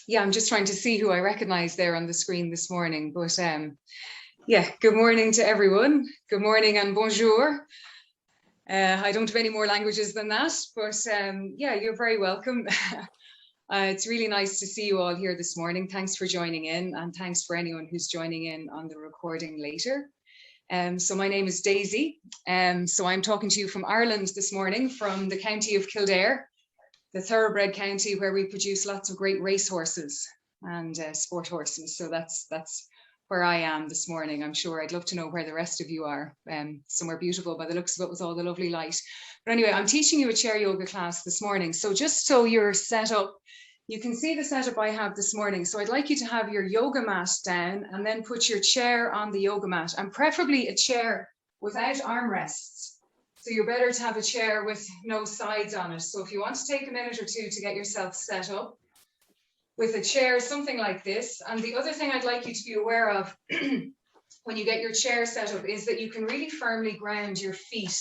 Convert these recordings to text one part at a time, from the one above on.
Yeah, I'm just trying to see who I recognize there on the screen this morning. But yeah, good morning to everyone. Good morning and bonjour. I don't have any more languages than that, but yeah, you're very welcome. It's really nice to see you all here this morning. Thanks for joining in, and thanks for anyone who's joining in on the recording later. So my name is Daisy. So I'm talking to you from Ireland this morning, from the county of Kildare, the thoroughbred county where we produce lots of great racehorses and sport horses. So that's where I am this morning. I'm sure I'd love to know where the rest of you are, somewhere beautiful by the looks of it with all the lovely light. But anyway, I'm teaching you a chair yoga class this morning. So just so you're set up, you can see the setup I have this morning. So I'd like you to have your yoga mat down and then put your chair on the yoga mat, and preferably a chair without armrests. So you're better to have a chair with no sides on it. So if you want to take a minute or two to get yourself set up with a chair, something like this. And the other thing I'd like you to be aware of when you get your chair set up is that you can really firmly ground your feet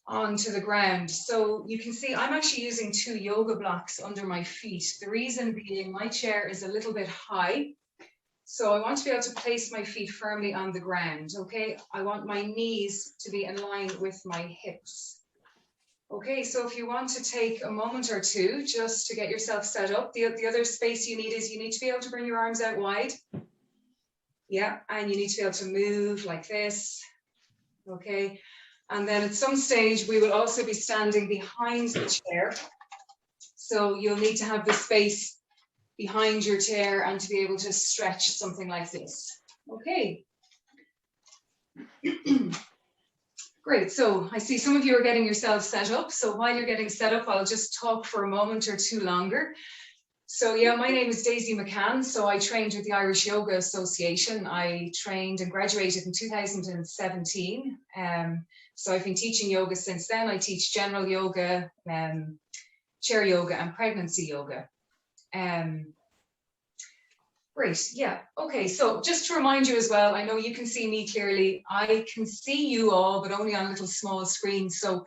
onto the ground. So you can see I'm actually using 2 yoga blocks under my feet. The reason being my chair is a little bit high. So I want to be able to place my feet firmly on the ground, okay? I want my knees to be in line with my hips. Okay, so if you want to take a moment or two just to get yourself set up, the other space you need is you need to be able to bring your arms out wide. Yeah, and you need to be able to move like this, okay? And then at some stage, we will also be standing behind the chair. So you'll need to have the space behind your chair and to be able to stretch something like this. Okay. Great, so I see some of you are getting yourselves set up. So while you're getting set up, I'll just talk for a moment or two longer. So yeah, my name is Daisy McCann. So I trained with the Irish Yoga Association. I trained and graduated in 2017. So I've been teaching yoga since then. I teach general yoga, chair yoga and pregnancy yoga. Great, yeah, okay, so just to remind you as well, I know you can see me clearly. I can see you all, but only on little small screens. So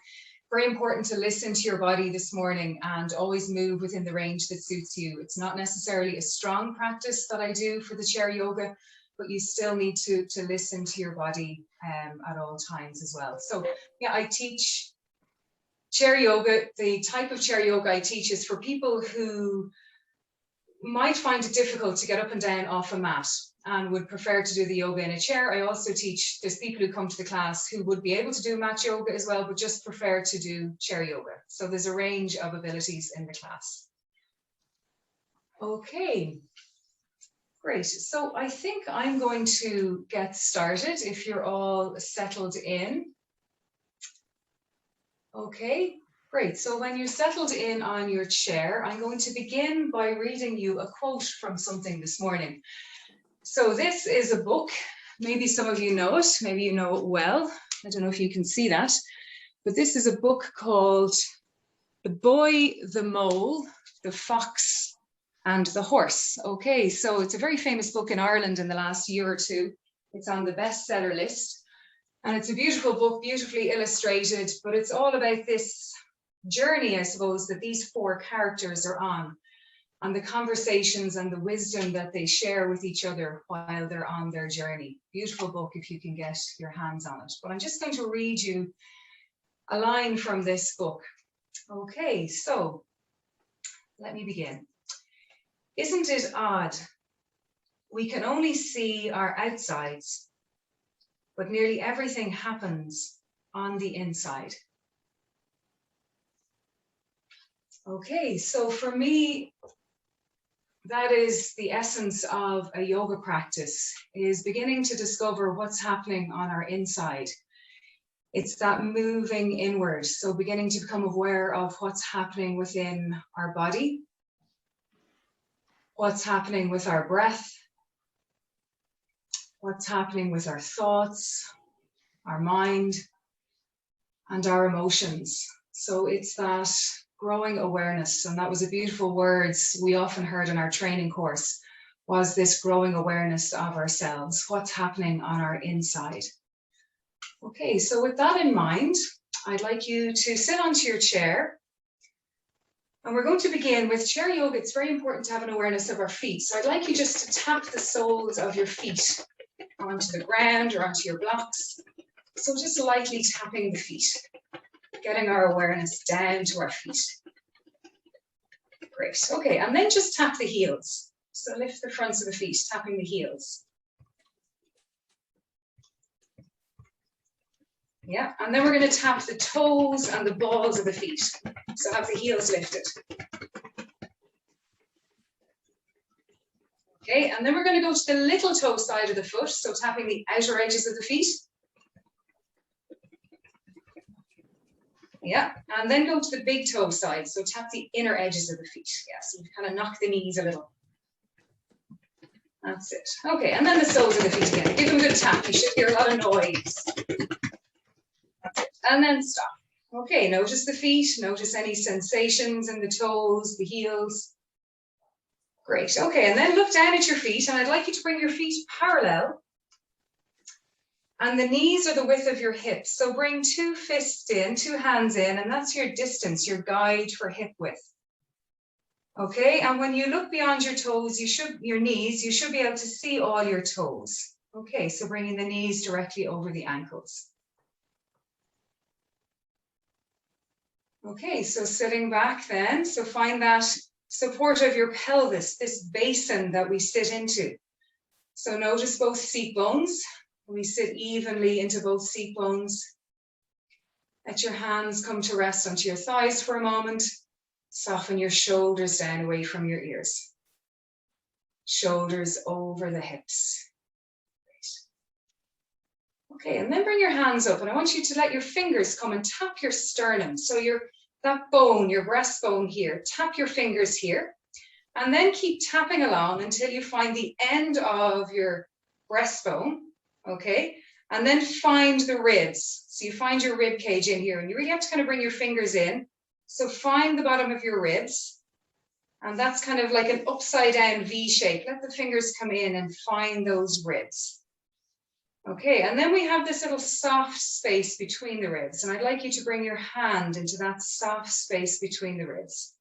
very important to listen to your body this morning and always move within the range that suits you. It's not necessarily a strong practice that I do for the chair yoga, but you still need to listen to your body at all times as well. So yeah, I teach chair yoga. The type of chair yoga I teach is for people who might find it difficult to get up and down off a mat and would prefer to do the yoga in a chair. I also teach, there's people who come to the class who would be able to do mat yoga as well, but just prefer to do chair yoga. So there's a range of abilities in the class. Okay, great. So I think I'm going to get started if you're all settled in. Okay. Great, so when you're settled in on your chair, I'm going to begin by reading you a quote from something this morning. So this is a book, maybe some of you know it, maybe you know it well. I don't know if you can see that, but this is a book called The Boy, the Mole, the Fox and the Horse. Okay, so it's a very famous book in Ireland in the last year or two. It's on the bestseller list and it's a beautiful book, beautifully illustrated, but it's all about this journey, I suppose, that these 4 characters are on, and the conversations and the wisdom that they share with each other while they're on their journey. Beautiful book if you can get your hands on it. But I'm just going to read you a line from this book. Okay, so let me begin. Isn't it odd? We can only see our outsides, but nearly everything happens on the inside. Okay, so for me, that is the essence of a yoga practice, is beginning to discover what's happening on our inside. It's that moving inward, so beginning to become aware of what's happening within our body, what's happening with our breath, what's happening with our thoughts, our mind, and our emotions. So it's that growing awareness, and that was a beautiful words we often heard in our training course, was this growing awareness of ourselves, what's happening on our inside. Okay, so with that in mind, I'd like you to sit onto your chair And we're going to begin with chair yoga. It's very important to have an awareness of our feet. So I'd like you just to tap the soles of your feet onto the ground or onto your blocks. So just lightly tapping the feet, getting our awareness down to our feet. Great. Okay, and then just tap the heels. So lift the fronts of the feet, tapping the heels. Yeah, and then we're going to tap the toes and the balls of the feet. So have the heels lifted. Okay, and then we're going to go to the little toe side of the foot, so tapping the outer edges of the feet. Yeah, and then go to the big toe side, so tap the inner edges of the feet. Yeah, so you kind of knock the knees a little. That's it. Okay, and then the soles of the feet again. Give them a good tap. You should hear a lot of noise. That's it. And then stop. Okay, notice the feet. Notice any sensations in the toes, the heels. Great. Okay, and then look down at your feet, and I'd like you to bring your feet parallel. And the knees are the width of your hips. So bring 2 fists in, 2 hands in, and that's your distance, your guide for hip width. Okay, and when you look beyond your toes, your knees, you should be able to see all your toes. Okay, so bringing the knees directly over the ankles. Okay, so sitting back then, so find that support of your pelvis, this basin that we sit into. So notice both seat bones. We sit evenly into both seat bones. Let your hands come to rest onto your thighs for a moment. Soften your shoulders down away from your ears. Shoulders over the hips. Great. Okay, and then bring your hands up, and I want you to let your fingers come and tap your sternum. So that bone, your breastbone here, tap your fingers here, and then keep tapping along until you find the end of your breastbone, okay? And then find the ribs. So you find your rib cage in here, and you really have to kind of bring your fingers in. So find the bottom of your ribs, and that's kind of like an upside down V shape. Let the fingers come in and find those ribs. Okay, and then we have this little soft space between the ribs, and I'd like you to bring your hand into that soft space between the ribs.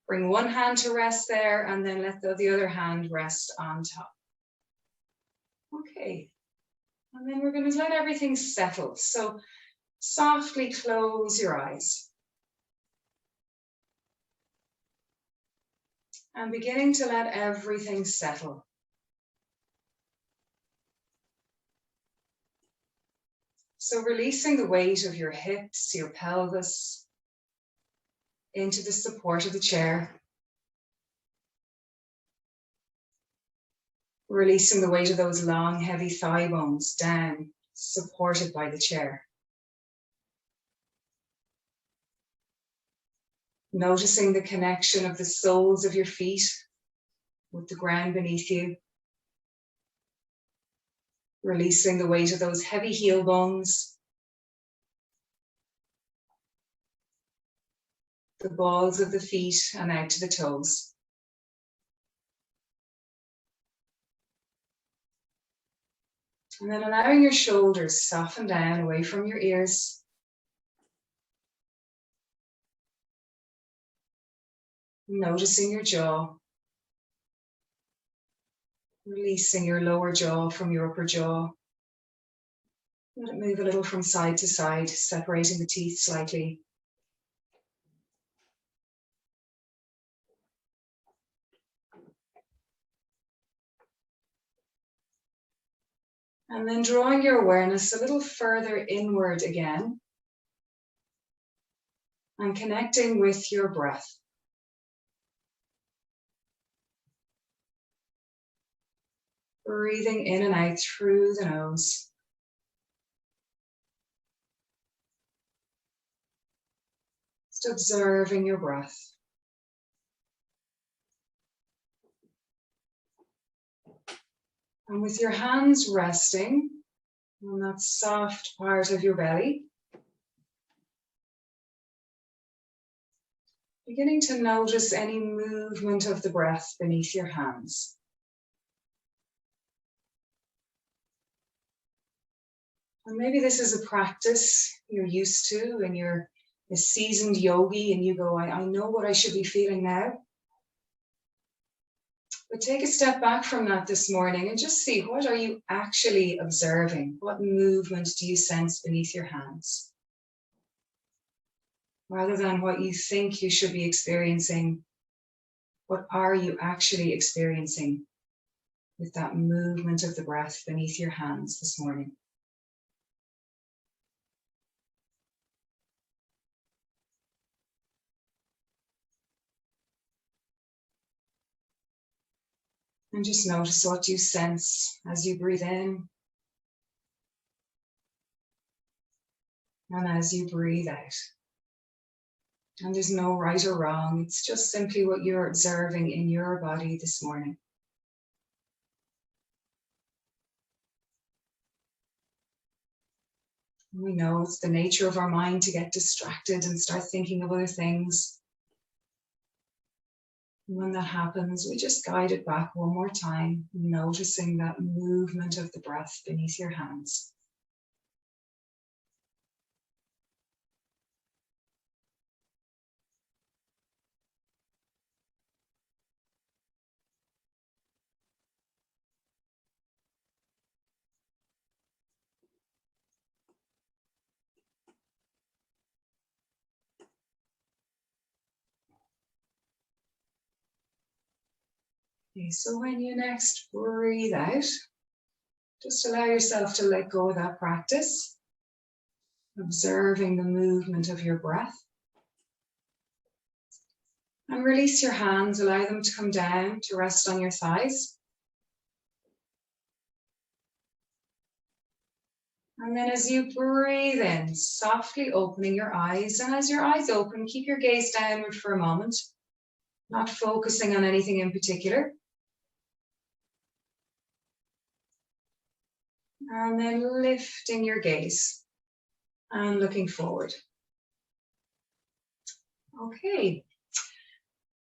Bring one hand to rest there, and then let the other hand rest on top. Okay, and then we're going to let everything settle. So softly close your eyes. And beginning to let everything settle. So releasing the weight of your hips, your pelvis, into the support of the chair. Releasing the weight of those long, heavy thigh bones down, supported by the chair. Noticing the connection of the soles of your feet with the ground beneath you. Releasing the weight of those heavy heel bones. The balls of the feet and out to the toes. And then allowing your shoulders soften down away from your ears. Noticing your jaw. Releasing your lower jaw from your upper jaw. Let it move a little from side to side, separating the teeth slightly. And then drawing your awareness a little further inward again. And connecting with your breath. Breathing in and out through the nose. Just observing your breath. And with your hands resting on that soft part of your belly, beginning to notice any movement of the breath beneath your hands. And maybe this is a practice you're used to in your a seasoned yogi and you go, I know what I should be feeling now. But take a step back from that this morning and just see, what are you actually observing? What movement do you sense beneath your hands? Rather than what you think you should be experiencing, what are you actually experiencing with that movement of the breath beneath your hands this morning? And just notice what you sense as you breathe in and as you breathe out. And there's no right or wrong. It's just simply what you're observing in your body this morning. We know it's the nature of our mind to get distracted and start thinking of other things. And when that happens, we just guide it back one more time, noticing that movement of the breath beneath your hands. Okay, so when you next breathe out, just allow yourself to let go of that practice, observing the movement of your breath. And release your hands, allow them to come down to rest on your thighs. And then as you breathe in, softly opening your eyes. And as your eyes open, keep your gaze downward for a moment, not focusing on anything in particular. And then lifting your gaze and looking forward. Okay,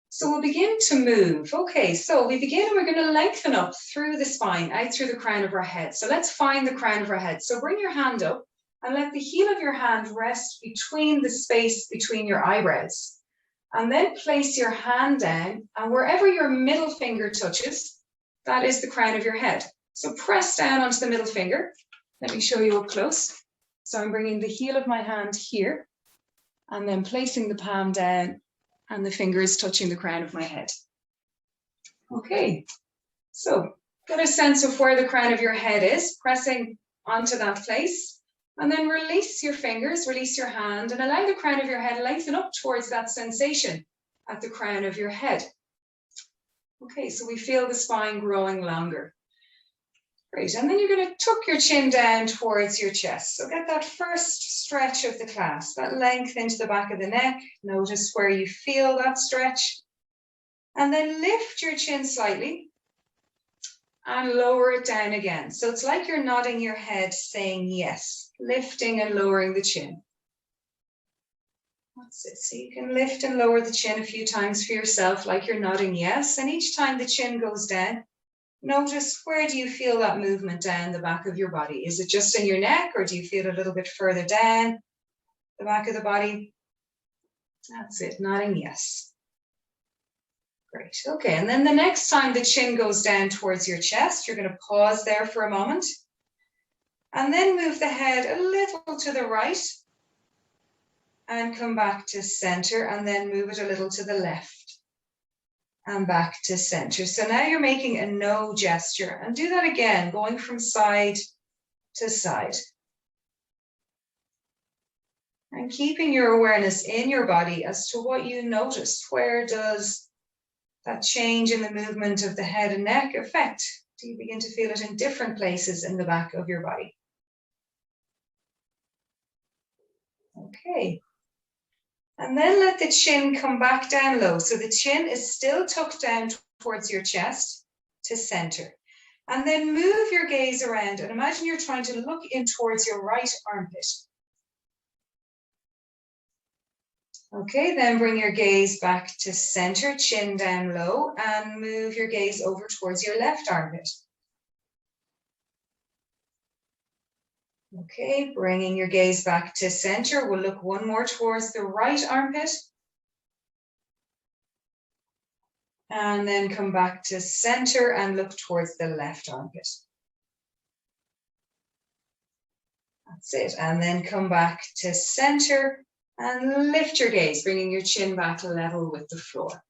so we'll begin to move. Okay, so we begin and we're going to lengthen up through the spine, out through the crown of our head. So let's find the crown of our head. So bring your hand up and let the heel of your hand rest between the space between your eyebrows. And then place your hand down, and wherever your middle finger touches, that is the crown of your head. So press down onto the middle finger. Let me show you up close. So I'm bringing the heel of my hand here and then placing the palm down and the fingers touching the crown of my head. Okay, so get a sense of where the crown of your head is, pressing onto that place, and then release your fingers, release your hand, and allow the crown of your head lengthen up towards that sensation at the crown of your head. Okay, so we feel the spine growing longer. Great, and then you're going to tuck your chin down towards your chest. So get that first stretch of the class, that length into the back of the neck. Notice where you feel that stretch. And then lift your chin slightly and lower it down again. So it's like you're nodding your head saying yes, lifting and lowering the chin. That's it. So you can lift and lower the chin a few times for yourself, like you're nodding yes. And each time the chin goes down, notice, where do you feel that movement down the back of your body? Is it just in your neck, or do you feel a little bit further down the back of the body? That's it, nodding yes. Great, okay, and then the next time the chin goes down towards your chest, you're going to pause there for a moment and then move the head a little to the right and come back to center, and then move it a little to the left and back to center. So now you're making a no gesture, and do that again, going from side to side. And keeping your awareness in your body as to what you notice. Where does that change in the movement of the head and neck affect? Do you begin to feel it in different places in the back of your body? Okay. And then let the chin come back down low. So the chin is still tucked down towards your chest to center. And then move your gaze around and imagine you're trying to look in towards your right armpit. Okay, then bring your gaze back to center, chin down low, and move your gaze over towards your left armpit. Okay, bringing your gaze back to center. We'll look one more towards the right armpit. And then come back to center and look towards the left armpit. That's it. And then come back to center and lift your gaze, bringing your chin back level with the floor.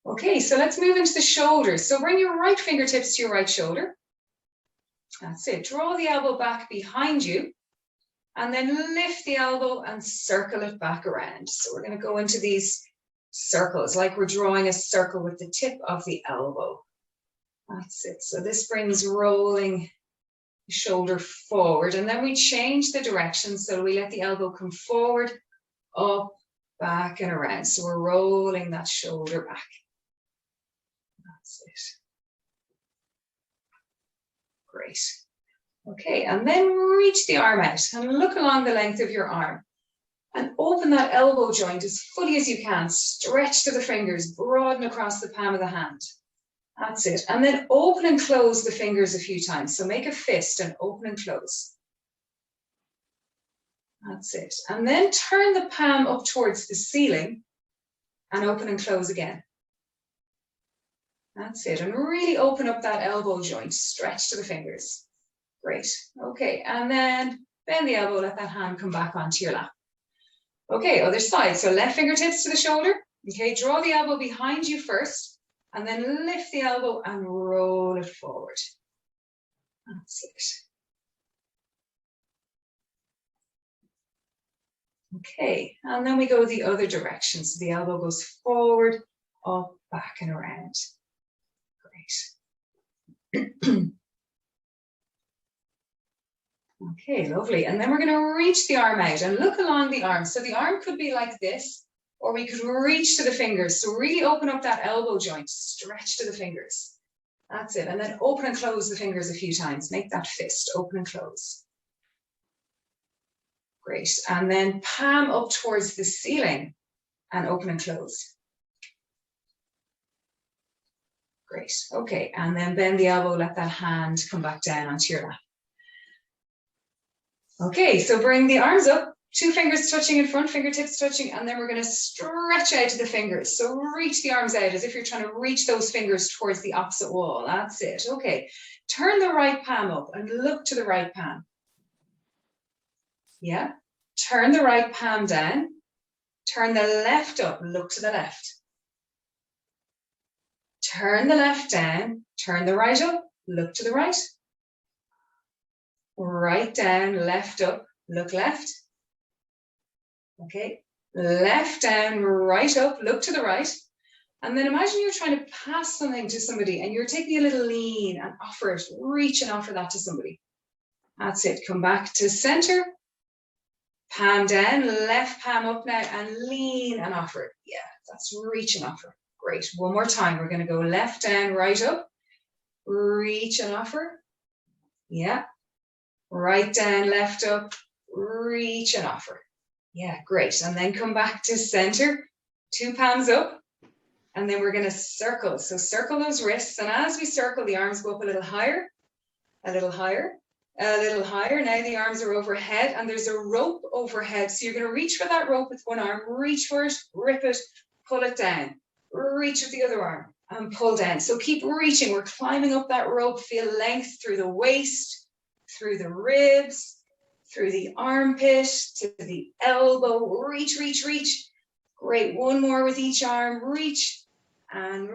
Okay, so let's move into the shoulders. So bring your right fingertips to your right shoulder. That's it. Draw the elbow back behind you and then lift the elbow and circle it back around. So we're going to go into these circles like we're drawing a circle with the tip of the elbow. That's it. So this brings rolling the shoulder forward, and then we change the direction. So we let the elbow come forward, up, back and around. So we're rolling that shoulder back. That's it. Great. Okay, and then reach the arm out and look along the length of your arm and open that elbow joint as fully as you can. Stretch to the fingers, broaden across the palm of the hand. That's it. And then open and close the fingers a few times. So make a fist and open and close. That's it. And then turn the palm up towards the ceiling and open and close again. That's it. And really open up that elbow joint. Stretch to the fingers. Great. Okay. And then bend the elbow. Let that hand come back onto your lap. Okay. Other side. So left fingertips to the shoulder. Okay. Draw the elbow behind you first. And then lift the elbow and roll it forward. That's it. Okay. And then we go the other direction. So the elbow goes forward, up, back and around. Great. Okay, lovely. And then we're going to reach the arm out and look along the arm. So the arm could be like this, or we could reach to the fingers. So really open up that elbow joint, stretch to the fingers. That's it. And then open and close the fingers a few times. Make that fist, open and close. Great. And then palm up towards the ceiling and open and close. Great. Okay. And then bend the elbow, let that hand come back down onto your lap. Okay, so bring the arms up, 2 fingers touching in front, fingertips touching, and then we're going to stretch out to the fingers. So reach the arms out as if you're trying to reach those fingers towards the opposite wall. That's it. Okay, turn the right palm up and look to the right palm. Yeah, turn the right palm down, turn the left up, look to the left. Turn the left down, turn the right up, look to the right. Right down, left up, look left. Okay, left down, right up, look to the right. And then imagine you're trying to pass something to somebody and you're taking a little lean and offer it, reach and offer that to somebody. That's it, come back to center. Palm down, left palm up now and lean and offer it. Yeah, that's reach and offer. Great, one more time. We're going to go left down, right up, reach and offer. Yeah. Right down, left up, reach and offer. Yeah, great. And then come back to center, 2 palms up. And then we're going to circle. So circle those wrists. And as we circle, the arms go up a little higher, a little higher, a little higher. Now the arms are overhead and there's a rope overhead. So you're going to reach for that rope with one arm, reach for it, rip it, pull it down, reach with the other arm and pull down. So keep reaching. We're climbing up that rope. Feel length through the waist, through the ribs, through the armpit, to the elbow, reach, reach, reach. Great, one more with each arm, reach, and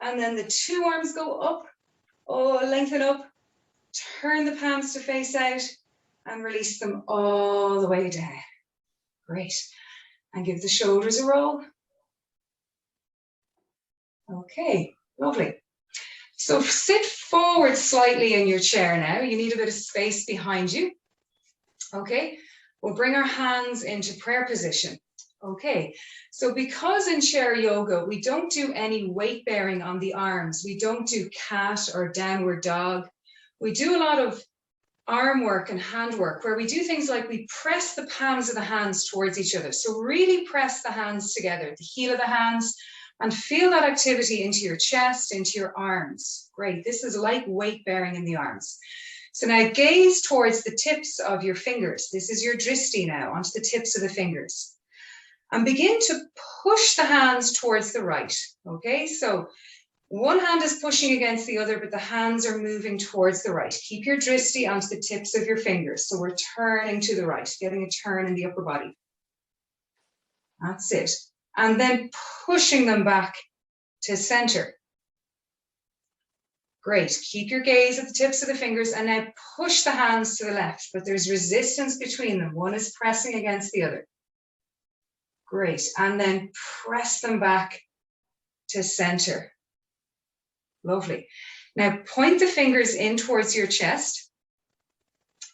then the 2 arms go up, lengthen up, turn the palms to face out, and release them all the way down. Great, and give the shoulders a roll. Okay, lovely. So sit forward slightly in your chair now. You need a bit of space behind you. Okay, we'll bring our hands into prayer position. Okay, so because in chair yoga, we don't do any weight bearing on the arms. We don't do cat or downward dog. We do a lot of arm work and hand work where we do things like we press the palms of the hands towards each other. So really press the hands together, the heel of the hands, and feel that activity into your chest, into your arms. Great. This is like weight bearing in the arms. So now gaze towards the tips of your fingers. This is your dristi now, onto the tips of the fingers. And begin to push the hands towards the right. Okay, so one hand is pushing against the other, but the hands are moving towards the right. Keep your dristi onto the tips of your fingers. So we're turning to the right, getting a turn in the upper body. That's it. And then pushing them back to center. Great. Keep your gaze at the tips of the fingers and now push the hands to the left, but there's resistance between them. One is pressing against the other. Great. And then press them back to center. Lovely. Now point the fingers in towards your chest.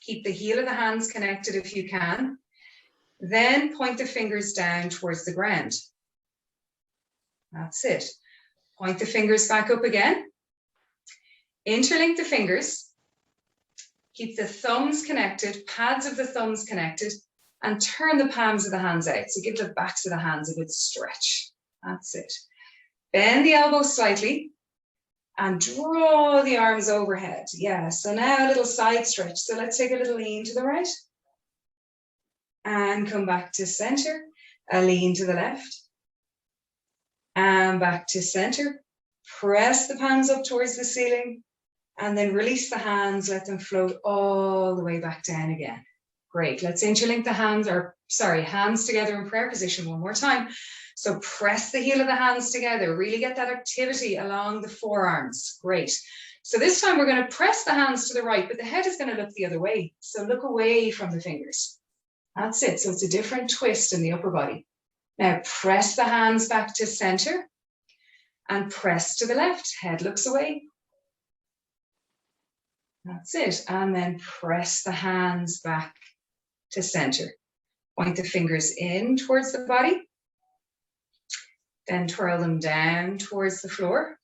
Keep the heel of the hands connected if you can. Then point the fingers down towards the ground. That's it. Point the fingers back up again. Interlink the fingers. Keep the thumbs connected, pads of the thumbs connected, and turn the palms of the hands out. So give the backs of the hands a good stretch. That's it. Bend the elbows slightly and draw the arms overhead. Yeah, so now a little side stretch. So let's take a little lean to the right. And come back to center. A lean to the left. And back to center. Press the palms up towards the ceiling. And then release the hands, let them float all the way back down again. Great, let's interlink the hands, hands together in prayer position one more time. So press the heel of the hands together, really get that activity along the forearms. Great. So this time we're going to press the hands to the right, but the head is going to look the other way. So look away from the fingers. That's it, so it's a different twist in the upper body. Now press the hands back to center and press to the left, head looks away. That's it. And then press the hands back to center. Point the fingers in towards the body. Then twirl them down towards the floor.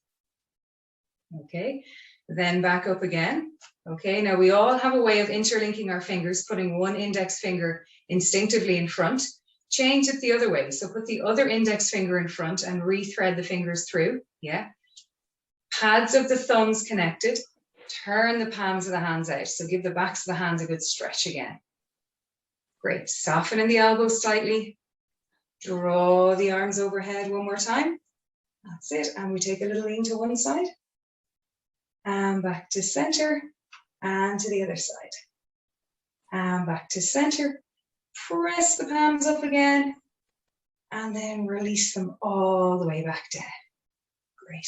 Okay. Then back up again. Okay. Now we all have a way of interlinking our fingers, putting one index finger instinctively in front. Change it the other way. So put the other index finger in front and rethread the fingers through. Yeah. Pads of the thumbs connected. Turn the palms of the hands out. So give the backs of the hands a good stretch again. Great. Soften in the elbows slightly. Draw the arms overhead one more time. That's it. And we take a little lean to one side. And back to center. And to the other side. And back to center. Press the palms up again. And then release them all the way back down. Great.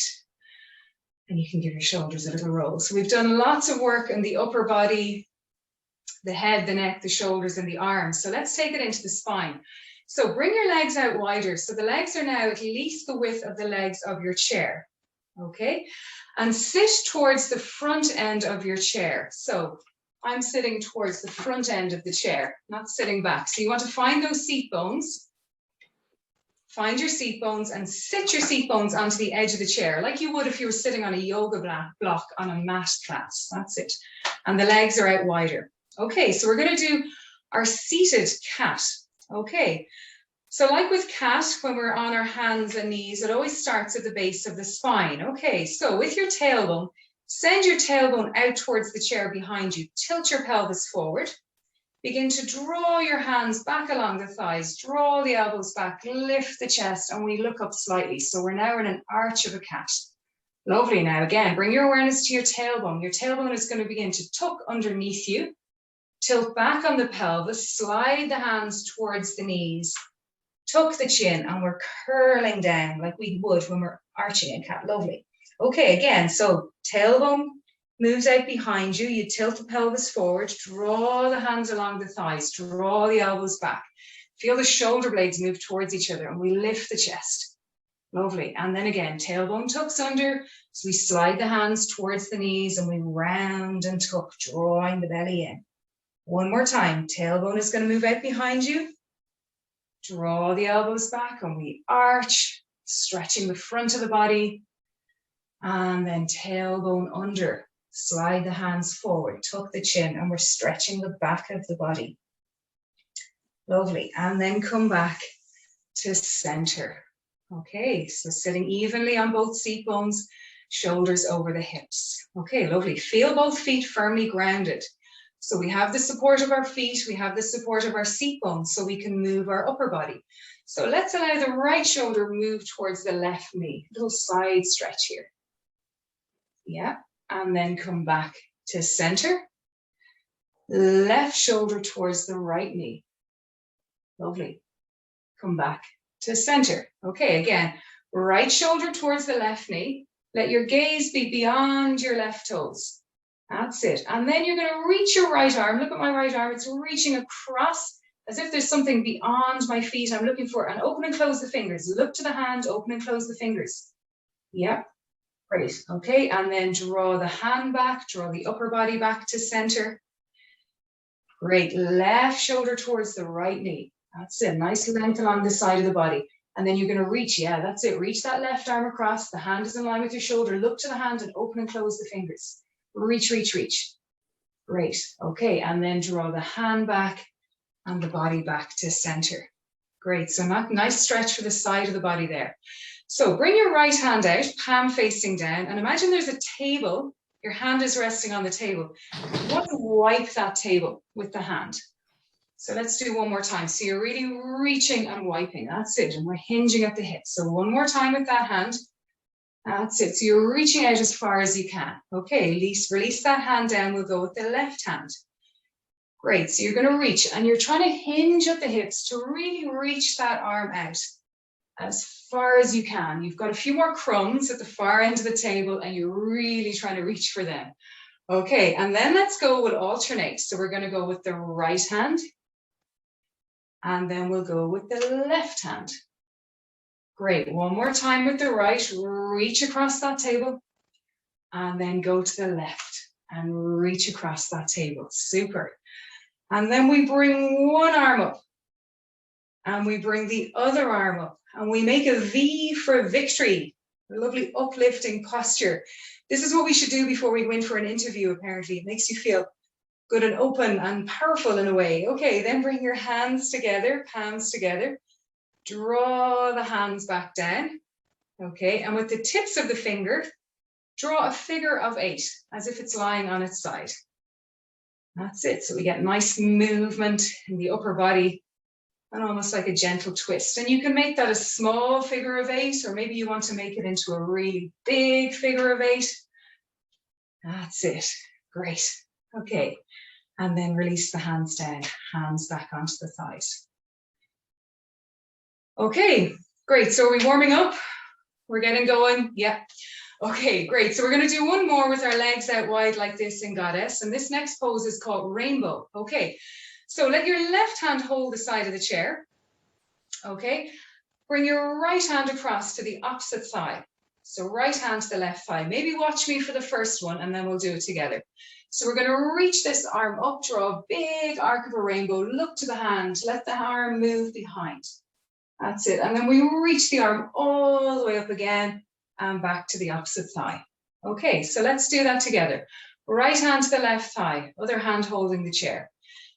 And you can give your shoulders a little roll. So we've done lots of work in the upper body, the head, the neck, the shoulders, and the arms. So let's take it into the spine. So bring your legs out wider. So the legs are now at least the width of the legs of your chair. Okay? And sit towards the front end of your chair. So I'm sitting towards the front end of the chair, not sitting back. So you want to find those seat bones. Find your seat bones and sit your seat bones onto the edge of the chair, like you would if you were sitting on a yoga block on a mat class. That's it. And the legs are out wider. Okay, so we're going to do our seated cat. Okay, so like with cat, when we're on our hands and knees, it always starts at the base of the spine. Okay, so with your tailbone, send your tailbone out towards the chair behind you. Tilt your pelvis forward. Begin to draw your hands back along the thighs, draw the elbows back, lift the chest, and we look up slightly. So we're now in an arch of a cat. Lovely. Now, again, bring your awareness to your tailbone. Your tailbone is going to begin to tuck underneath you, tilt back on the pelvis, slide the hands towards the knees, tuck the chin, and we're curling down like we would when we're arching a cat. Lovely. Okay, again, so tailbone moves out behind you, you tilt the pelvis forward, draw the hands along the thighs, draw the elbows back. Feel the shoulder blades move towards each other and we lift the chest. Lovely. And then again, tailbone tucks under, so we slide the hands towards the knees and we round and tuck, drawing the belly in. One more time, tailbone is going to move out behind you. Draw the elbows back and we arch, stretching the front of the body. And then tailbone under. Slide the hands forward, tuck the chin, and we're stretching the back of the body. Lovely. And then come back to center. Okay, so sitting evenly on both seat bones, shoulders over the hips. Okay, lovely. Feel both feet firmly grounded. So we have the support of our feet, we have the support of our seat bones, so we can move our upper body. So let's allow the right shoulder move towards the left knee. Little side stretch here. Yeah, and then come back to center. Left shoulder towards the right knee. Lovely. Come back to center. Okay, again, right shoulder towards the left knee. Let your gaze be beyond your left toes. That's it. And then you're going to reach your right arm. Look at my right arm. It's reaching across as if there's something beyond my feet I'm looking for. And open and close the fingers. Look to the hand, open and close the fingers. Yeah, great. Okay, and then draw the hand back, draw the upper body back to center. Great. Left shoulder towards the right knee. That's it. Nice length along the side of the body. And then you're going to reach. Yeah, that's it. Reach that left arm across. The hand is in line with your shoulder. Look to the hand and open and close the fingers. Reach, reach, reach. Great. Okay, and then draw the hand back and the body back to center. Great. So nice stretch for the side of the body there. So bring your right hand out, palm facing down, and imagine there's a table. Your hand is resting on the table. You want to wipe that table with the hand. So let's do one more time. So you're really reaching and wiping. That's it. And we're hinging at the hips. So one more time with that hand. That's it. So you're reaching out as far as you can. Okay, release that hand down. We'll go with the left hand. Great. So you're going to reach and you're trying to hinge at the hips to really reach that arm out as far as you can. You've got a few more crumbs at the far end of the table and you're really trying to reach for them. Okay, and then let's go, we'll alternate. So we're going to go with the right hand and then we'll go with the left hand. Great. One more time with the right, reach across that table and then go to the left and reach across that table. Super. And then we bring one arm up and we bring the other arm up and we make a V for victory. A lovely uplifting posture. This is what we should do before we go in for an interview, apparently. It makes you feel good and open and powerful in a way. Okay, then bring your hands together, palms together. Draw the hands back down. Okay, and with the tips of the finger, draw a figure of 8 as if it's lying on its side. That's it. So we get nice movement in the upper body and almost like a gentle twist. And you can make that a small figure of 8, or maybe you want to make it into a really big figure of 8. That's it. Great. Okay. And then release the hands down, hands back onto the thighs. Okay, great. So are we warming up? We're getting going? Yeah. Okay, great. So we're going to do one more with our legs out wide like this in goddess. And this next pose is called rainbow. Okay, so let your left hand hold the side of the chair. Okay, bring your right hand across to the opposite thigh. So right hand to the left thigh. Maybe watch me for the first one and then we'll do it together. So we're going to reach this arm up, draw a big arc of a rainbow, look to the hand, let the arm move behind. That's it. And then we reach the arm all the way up again and back to the opposite thigh. Okay, so let's do that together. Right hand to the left thigh, other hand holding the chair.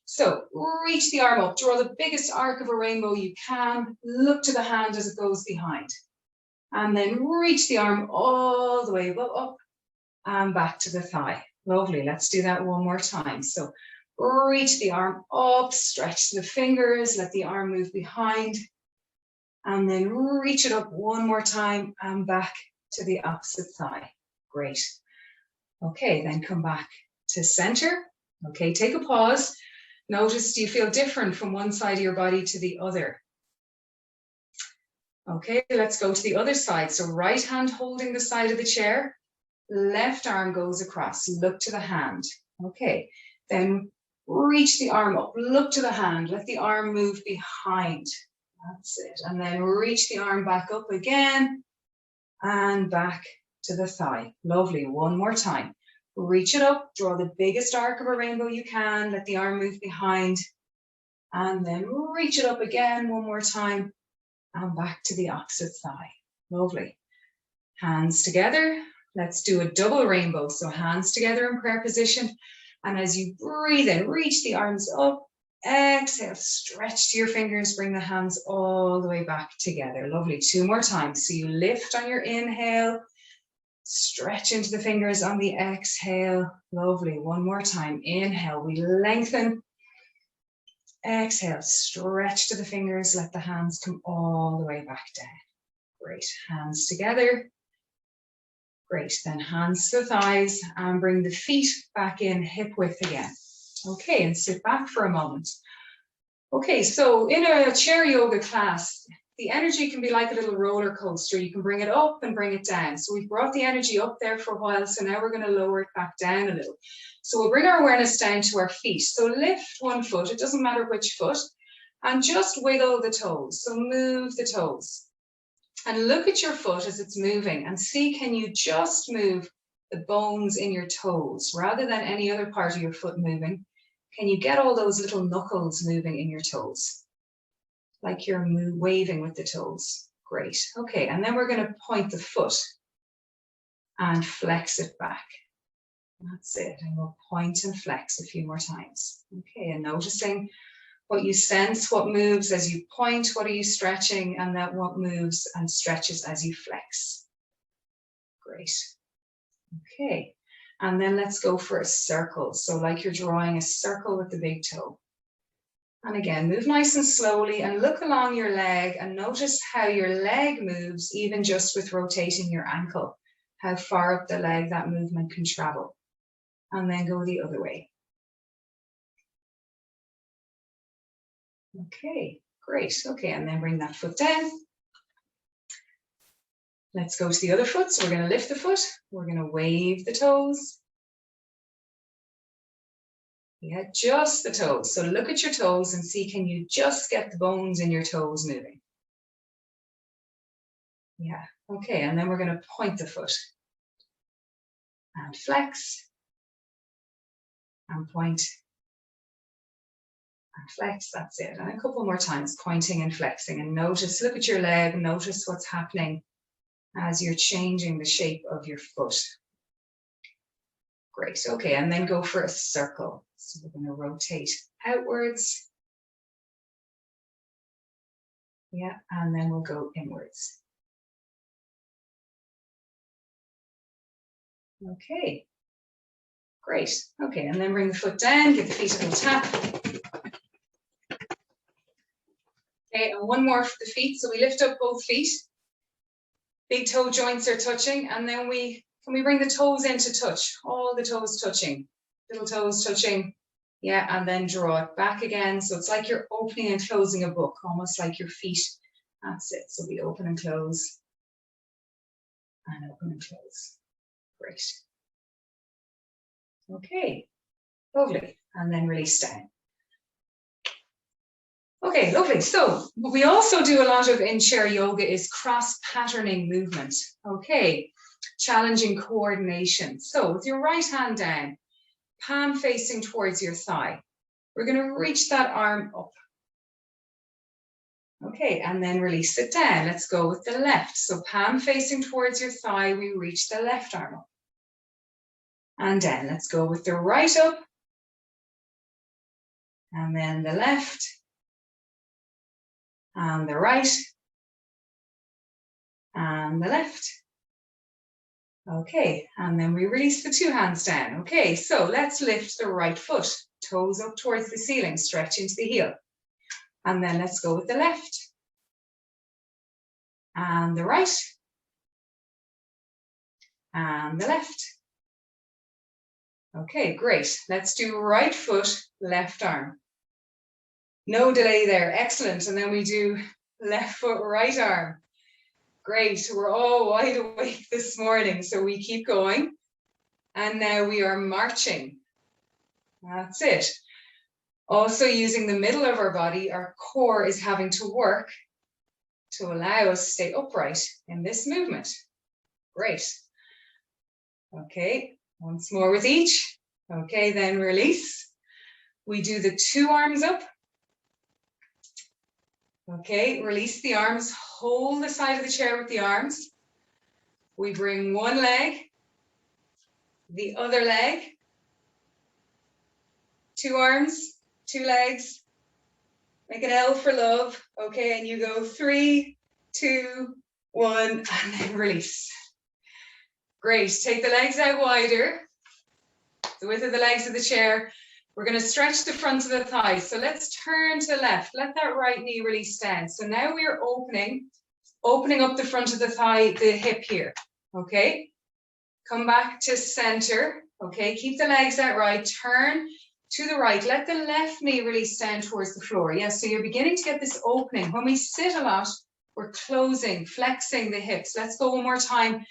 So reach the arm up, draw the biggest arc of a rainbow you can, look to the hand as it goes behind. And then reach the arm all the way up and back to the thigh. Lovely, let's do that one more time. So reach the arm up, stretch the fingers, let the arm move behind. And then reach it up one more time and back to the opposite thigh. Great. Okay, then come back to center. Okay, take a pause. Notice, do you feel different from one side of your body to the other? Okay, let's go to the other side. So right hand holding the side of the chair, left arm goes across, look to the hand. Okay, then reach the arm up, look to the hand, let the arm move behind. That's it. And then reach the arm back up again and back to the thigh. Lovely. One more time. Reach it up, draw the biggest arc of a rainbow you can, let the arm move behind, and then reach it up again one more time and back to the opposite thigh. Lovely. Hands together. Let's do a double rainbow. So hands together in prayer position. And as you breathe in, reach the arms up. Exhale, stretch to your fingers, bring the hands all the way back together. Lovely. 2 more times. So you lift on your inhale, Stretch into the fingers on the exhale. Lovely. One more time. Inhale, we lengthen. Exhale, stretch to the fingers. Let the hands come all the way back down. Great. Hands together. Great. Then hands to the thighs and bring the feet back in hip width again. Okay, and sit back for a moment. Okay, so in a chair yoga class, the energy can be like a little roller coaster. You can bring it up and bring it down. So we've brought the energy up there for a while. So now we're going to lower it back down a little. So we'll bring our awareness down to our feet. So lift one foot, it doesn't matter which foot, and just wiggle the toes. So move the toes. And look at your foot as it's moving and see, can you just move the bones in your toes rather than any other part of your foot moving? Can you get all those little knuckles moving in your toes? Like you're waving with the toes. Great. Okay, and then we're going to point the foot and flex it back. That's it. And we'll point and flex a few more times. Okay, and noticing what you sense, what moves as you point, what are you stretching, and that what moves and stretches as you flex. Great. Okay, and then let's go for a circle. So like you're drawing a circle with the big toe. And again, move nice and slowly and look along your leg and notice how your leg moves, even just with rotating your ankle, how far up the leg that movement can travel. And then go the other way. Okay, great. Okay, and then bring that foot down. Let's go to the other foot. So we're going to lift the foot. We're going to wave the toes. Yeah, just the toes. So look at your toes and see, can you just get the bones in your toes moving? Yeah, okay, and then we're going to point the foot. And flex. And point. And flex, that's it. And a couple more times, pointing and flexing. And notice, look at your leg, notice what's happening as you're changing the shape of your foot. Great, okay, and then go for a circle. So we're going to rotate outwards. Yeah, and then we'll go inwards. Okay, great. Okay, and then bring the foot down, give the feet a little tap. Okay, and one more for the feet. So we lift up both feet. Big toe joints are touching, and then can we bring the toes in to touch? All the toes touching, little toes touching. Yeah, and then draw it back again. So it's like you're opening and closing a book, almost like your feet. That's it. So we open and close. And open and close. Great. Okay, lovely. And then release down. Okay, lovely. So what we also do a lot of in chair yoga is cross-patterning movement. Okay, challenging coordination. So with your right hand down, palm facing towards your thigh, we're going to reach that arm up. Okay, and then release it down. Let's go with the left. So palm facing towards your thigh, we reach the left arm up. And down. Let's go with the right up. And then the left. And the right. And the left. Okay, and then we release the two hands down. Okay, so let's lift the right foot, toes up towards the ceiling, stretch into the heel. And then let's go with the left. And the right. And the left. Okay, great. Let's do right foot, left arm. No delay there, excellent. And then we do left foot, right arm. Great, we're all wide awake this morning, so we keep going. And now we are marching. That's it. Also using the middle of our body, our core is having to work to allow us to stay upright in this movement. Great. Okay, once more with each. Okay, then release. We do the two arms up. Okay, release the arms, hold the side of the chair with the arms. We bring one leg, the other leg, two arms, two legs, make an L for love. Okay, and you go 3, 2, 1, and then release. Great. Take the legs out wider. The width of the legs of the chair. We're going to stretch the front of the thighs. So let's turn to the left. Let that right knee release down. So now we are opening up the front of the thigh, the hip here. Okay. Come back to center. Okay. Keep the legs out right. Turn to the right. Let the left knee release down towards the floor. Yes. So you're beginning to get this opening. When we sit a lot, we're closing, flexing the hips. Let's go one more time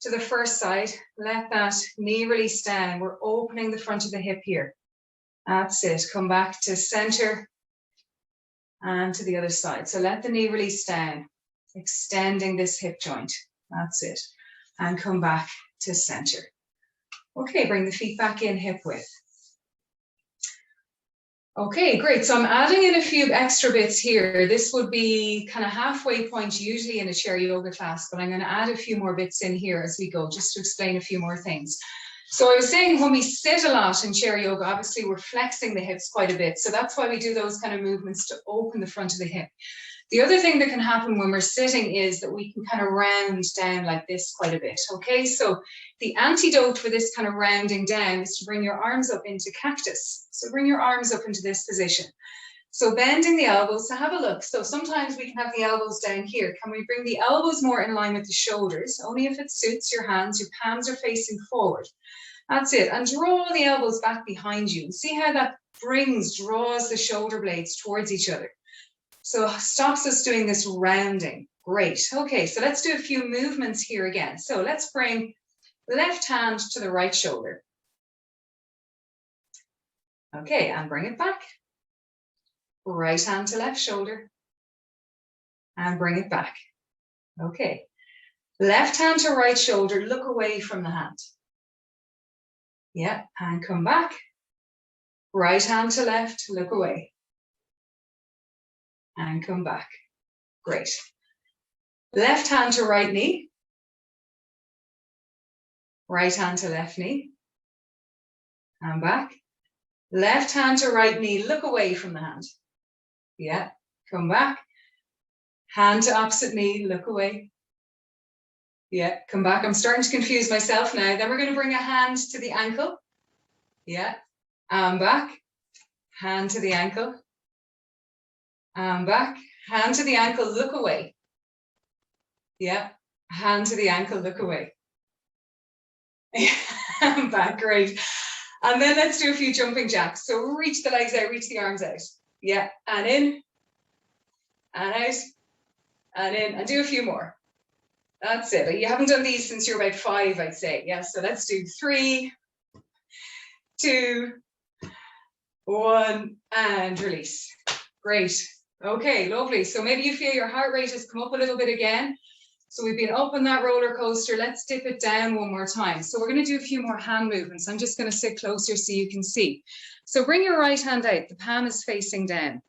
to the first side. Let that knee release down. We're opening the front of the hip here. That's it. Come back to center and to the other side. So let the knee release down, extending this hip joint. That's it. And come back to center. Okay, bring the feet back in hip width. Okay, great. So I'm adding in a few extra bits here. This would be kind of halfway point usually in a chair yoga class, but I'm going to add a few more bits in here as we go, just to explain a few more things. So I was saying when we sit a lot in chair yoga, obviously we're flexing the hips quite a bit. So that's why we do those kind of movements to open the front of the hip. The other thing that can happen when we're sitting is that we can kind of round down like this quite a bit. Okay, so the antidote for this kind of rounding down is to bring your arms up into cactus. So bring your arms up into this position. So bending the elbows, so have a look. So sometimes we can have the elbows down here. Can we bring the elbows more in line with the shoulders? Only if it suits your hands. Your palms are facing forward. That's it. And draw the elbows back behind you. And see how that draws the shoulder blades towards each other. So stops us doing this rounding. Great. Okay, so let's do a few movements here again. So let's bring left hand to the right shoulder. Okay, and bring it back. Right hand to left shoulder. And bring it back. Okay. Left hand to right shoulder, look away from the hand. Yeah, and come back. Right hand to left, look away. And come back. Great. Left hand to right knee. Right hand to left knee. And back. Left hand to right knee, look away from the hand. Yeah, come back. Hand to opposite knee, look away. Yeah, come back. I'm starting to confuse myself now. Then we're going to bring a hand to the ankle. Yeah, and back. Hand to the ankle. And back. Hand to the ankle, look away. Yeah, hand to the ankle, look away. And back, great. And then let's do a few jumping jacks. So reach the legs out, reach the arms out. Yeah, and in, and out, and in, and do a few more. That's it. You haven't done these since you're about 5, I'd say. Yeah, so let's do 3, 2, 1, and release. Great. Okay, lovely. So maybe you feel your heart rate has come up a little bit again. So we've been up on that roller coaster. Let's dip it down one more time. So we're going to do a few more hand movements. I'm just going to sit closer so you can see. So bring your right hand out. The palm is facing down.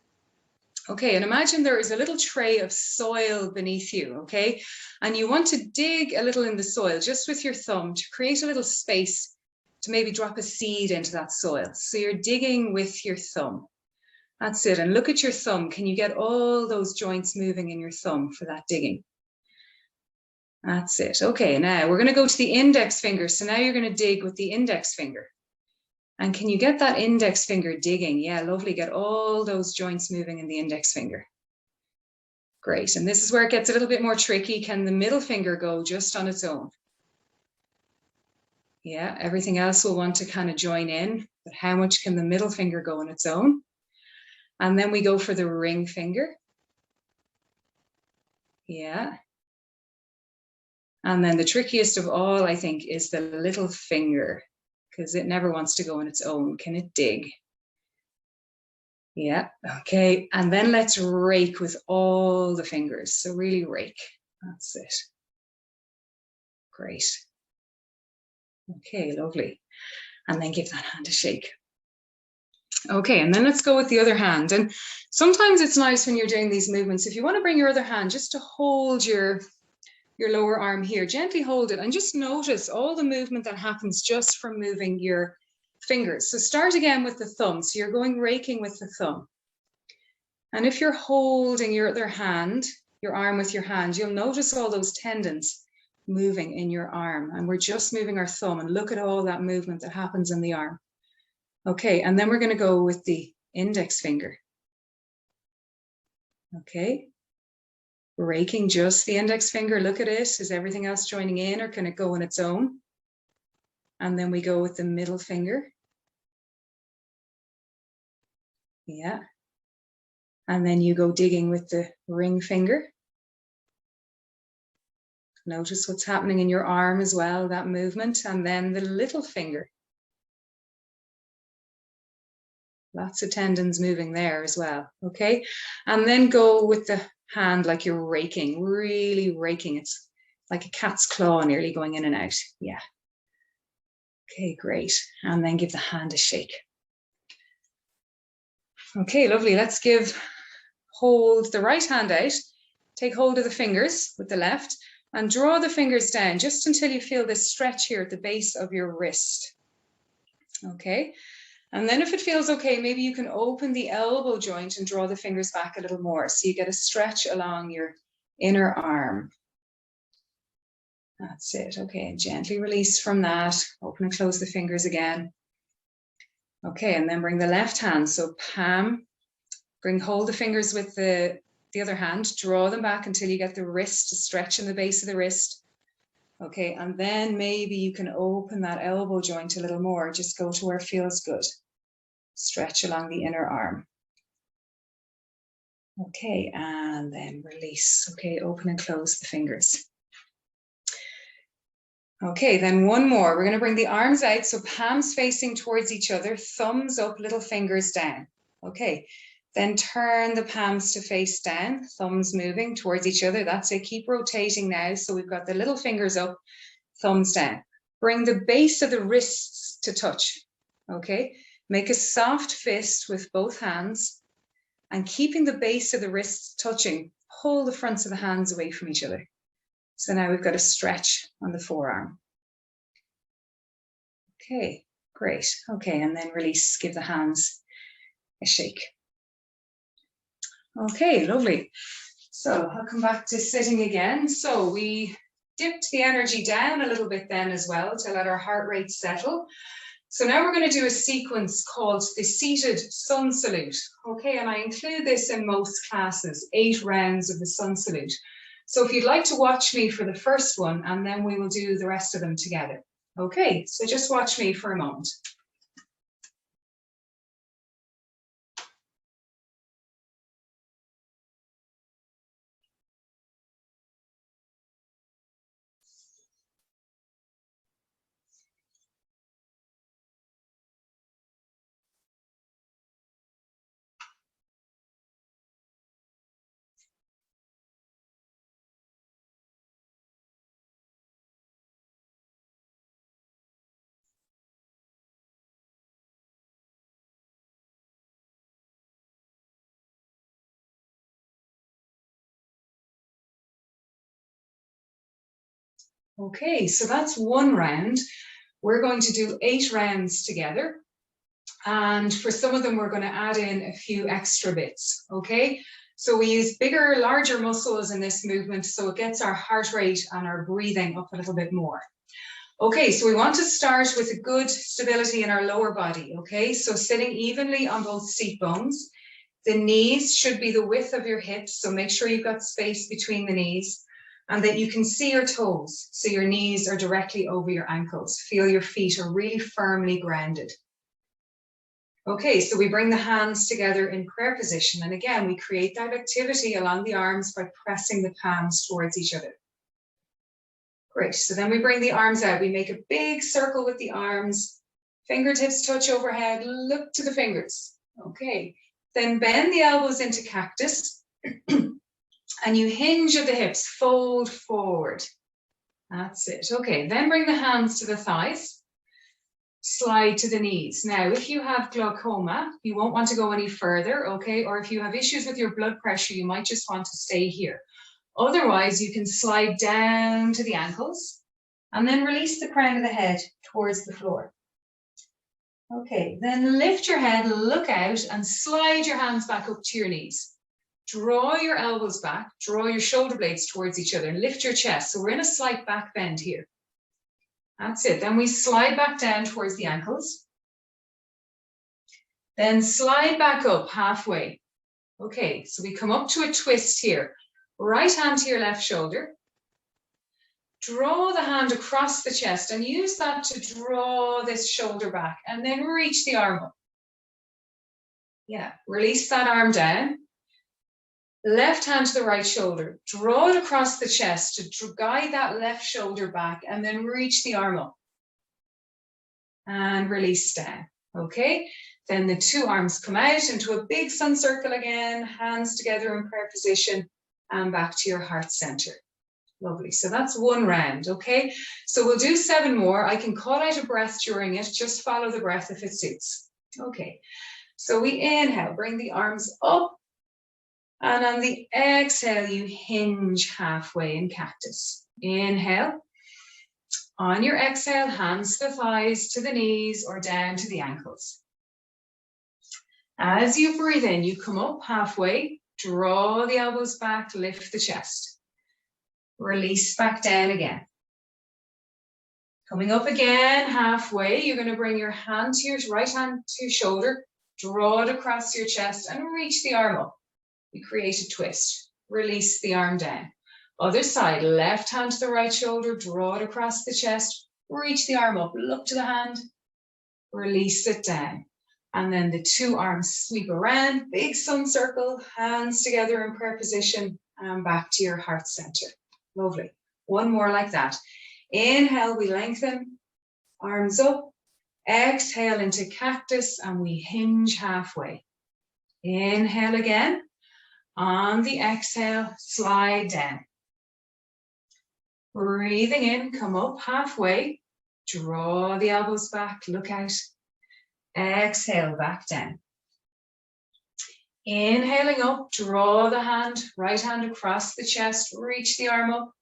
Okay, and imagine there is a little tray of soil beneath you, okay? And you want to dig a little in the soil just with your thumb to create a little space to maybe drop a seed into that soil. So you're digging with your thumb. That's it. And look at your thumb. Can you get all those joints moving in your thumb for that digging? That's it. Okay, now we're going to go to the index finger. So now you're going to dig with the index finger. And can you get that index finger digging? Yeah, lovely. Get all those joints moving in the index finger. Great. And this is where it gets a little bit more tricky. Can the middle finger go just on its own? Yeah, everything else will want to kind of join in. But how much can the middle finger go on its own? And then we go for the ring finger. Yeah. And then the trickiest of all, I think, is the little finger, because it never wants to go on its own. Can it dig? Yeah, okay. And then let's rake with all the fingers. So really rake. That's it. Great. Okay, lovely. And then give that hand a shake. Okay, and then let's go with the other hand. And sometimes it's nice when you're doing these movements, if you want to bring your other hand just to hold your lower arm here, gently hold it and just notice all the movement that happens just from moving your fingers. So start again with the thumb. So you're going raking with the thumb. And if you're holding your other hand, your arm with your hand, you'll notice all those tendons moving in your arm, and we're just moving our thumb, and look at all that movement that happens in the arm. Okay, and then we're going to go with the index finger. Okay, raking just the index finger. Look at it. Is everything else joining in, or can it go on its own? And then we go with the middle finger. Yeah. And then you go digging with the ring finger. Notice what's happening in your arm as well, that movement. And then the little finger. Lots of tendons moving there as well. Okay. And then go with the hand like you're raking, really raking. It's like a cat's claw nearly going in and out. Yeah. Okay, great. And then give the hand a shake. Okay, lovely. Let's hold the right hand out. Take hold of the fingers with the left and draw the fingers down just until you feel this stretch here at the base of your wrist. Okay. And then if it feels okay, maybe you can open the elbow joint and draw the fingers back a little more. So you get a stretch along your inner arm. That's it. Okay, and gently release from that. Open and close the fingers again. Okay, and then bring the left hand. So palm, hold the fingers with the other hand, draw them back until you get the wrist to stretch in the base of the wrist. Okay, and then maybe you can open that elbow joint a little more. Just go to where it feels good. Stretch along the inner arm. Okay, and then release. Okay, open and close the fingers. Okay, then one more. We're going to bring the arms out, so palms facing towards each other, thumbs up, little fingers down. Okay, then turn the palms to face down, thumbs moving towards each other. That's it. Keep rotating now. So we've got the little fingers up, thumbs down. Bring the base of the wrists to touch. Okay, make a soft fist with both hands, and keeping the base of the wrists touching, pull the fronts of the hands away from each other. So now we've got a stretch on the forearm. Okay, great. Okay, and then release, give the hands a shake. Okay, lovely. So I'll come back to sitting again. So we dipped the energy down a little bit then as well to let our heart rate settle. So now we're going to do a sequence called the seated sun salute. Okay, and I include this in most classes, 8 rounds of the sun salute. So if you'd like to watch me for the first one, and then we will do the rest of them together. Okay, so just watch me for a moment. Okay, so that's one round. We're going to do 8 rounds together. And for some of them, we're going to add in a few extra bits, okay? So we use bigger, larger muscles in this movement, so it gets our heart rate and our breathing up a little bit more. Okay, so we want to start with a good stability in our lower body, okay? So sitting evenly on both seat bones. The knees should be the width of your hips, so make sure you've got space between the knees. And that you can see your toes, so your knees are directly over your ankles. Feel your feet are really firmly grounded. Okay, so we bring the hands together in prayer position. And again, we create that activity along the arms by pressing the palms towards each other. Great, so then we bring the arms out. We make a big circle with the arms. Fingertips touch overhead, look to the fingers. Okay, then bend the elbows into cactus. And you hinge at the hips, fold forward. That's it. Okay, then bring the hands to the thighs. Slide to the knees. Now, if you have glaucoma, you won't want to go any further, okay? Or if you have issues with your blood pressure, you might just want to stay here. Otherwise, you can slide down to the ankles and then release the crown of the head towards the floor. Okay, then lift your head, look out, and slide your hands back up to your knees. Draw your elbows back, draw your shoulder blades towards each other, and lift your chest. So we're in a slight back bend here. That's it. Then we slide back down towards the ankles. Then slide back up halfway. Okay, so we come up to a twist here. Right hand to your left shoulder. Draw the hand across the chest and use that to draw this shoulder back and then reach the arm up. Yeah, release that arm down. Left hand to the right shoulder, draw it across the chest to guide that left shoulder back and then reach the arm up. And release down, okay? Then the two arms come out into a big sun circle again, hands together in prayer position and back to your heart center. Lovely, so that's one round, okay? So we'll do 7 more. I can call out a breath during it, just follow the breath if it suits. Okay, so we inhale, bring the arms up. And on the exhale, you hinge halfway in cactus. Inhale. On your exhale, hands to the thighs, to the knees, or down to the ankles. As you breathe in, you come up halfway, draw the elbows back, lift the chest. Release back down again. Coming up again, halfway, you're going to bring your hand to your right hand to your shoulder, draw it across your chest, and reach the arm up. We create a twist, release the arm down. Other side, left hand to the right shoulder, draw it across the chest, reach the arm up, look to the hand, release it down. And then the two arms sweep around, big sun circle, hands together in prayer position and back to your heart center. Lovely. One more like that. Inhale, we lengthen, arms up. Exhale into cactus and we hinge halfway. Inhale again. On the exhale, slide down. Breathing in, come up halfway. Draw the elbows back, look out. Exhale, back down. Inhaling up, draw the hand, right hand across the chest, reach the arm up.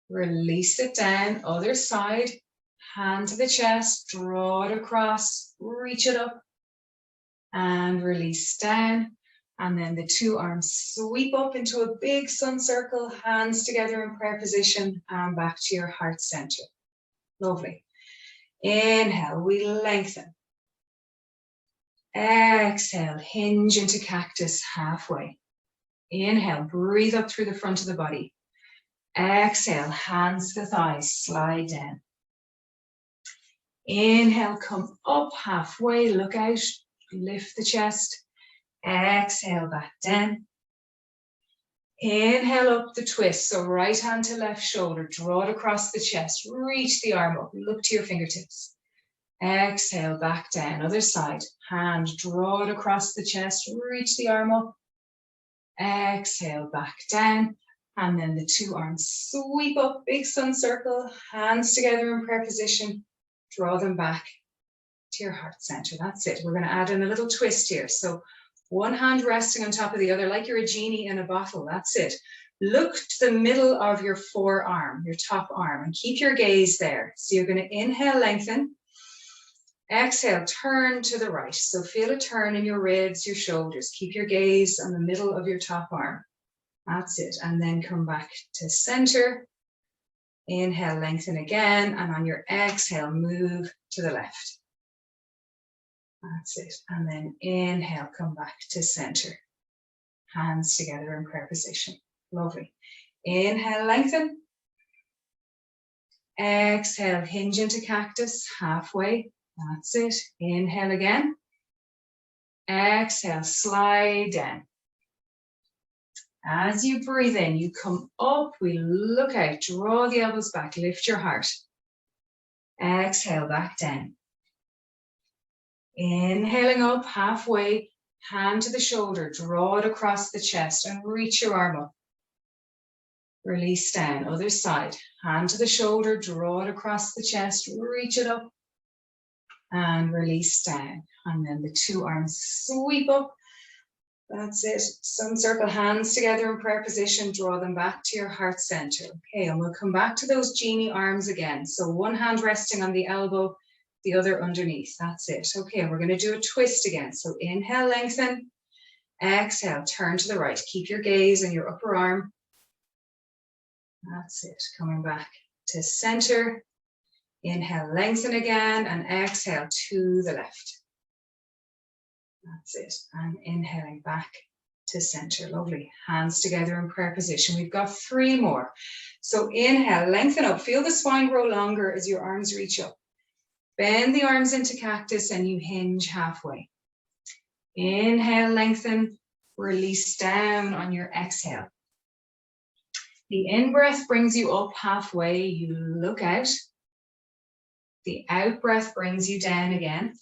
Release it down, other side. Hand to the chest, draw it across, reach it up. And release down. And then the two arms sweep up into a big sun circle, hands together in prayer position and back to your heart center. Lovely. Inhale, we lengthen. Exhale, hinge into cactus halfway. Inhale, breathe up through the front of the body. Exhale, hands to the thighs, slide down. Inhale, come up halfway, look out, lift the chest. Exhale, back down. Inhale up the twist. So right hand to left shoulder, draw it across the chest, reach the arm up, look to your fingertips. Exhale, back down, other side. Hand, draw it across the chest, reach the arm up. Exhale, back down. And then the two arms sweep up, big sun circle, hands together in prayer position. Draw them back to your heart center. That's it. We're going to add in a little twist here. So one hand resting on top of the other, like you're a genie in a bottle. That's it. Look to the middle of your forearm, your top arm, and keep your gaze there. So you're going to inhale, lengthen. Exhale, turn to the right. So feel a turn in your ribs, your shoulders. Keep your gaze on the middle of your top arm. That's it. And then come back to center. Inhale, lengthen again. And on your exhale, move to the left. That's it. And then inhale, come back to center. Hands together in prayer position. Lovely. Inhale, lengthen. Exhale, hinge into cactus halfway. That's it. Inhale again. Exhale, slide down. As you breathe in, you come up, we look out, draw the elbows back, lift your heart. Exhale, back down. Inhaling up halfway, hand to the shoulder, draw it across the chest and reach your arm up. Release down, other side. Hand to the shoulder, draw it across the chest, reach it up and release down. And then the two arms sweep up. That's it. Sun circle, hands together in prayer position, draw them back to your heart center. Okay, and we'll come back to those genie arms again. So one hand resting on the elbow, the other underneath. That's it. Okay, we're going to do a twist again. So inhale, lengthen. Exhale, turn to the right. Keep your gaze on your upper arm. That's it. Coming back to center. Inhale, lengthen again, and exhale to the left. That's it. And inhaling back to center. Lovely. Hands together in prayer position. We've got 3 more. So inhale, lengthen up. Feel the spine grow longer as your arms reach up. Bend the arms into cactus and you hinge halfway. Inhale, lengthen. Release down on your exhale. The in-breath brings you up halfway. You look out. The out-breath brings you down again.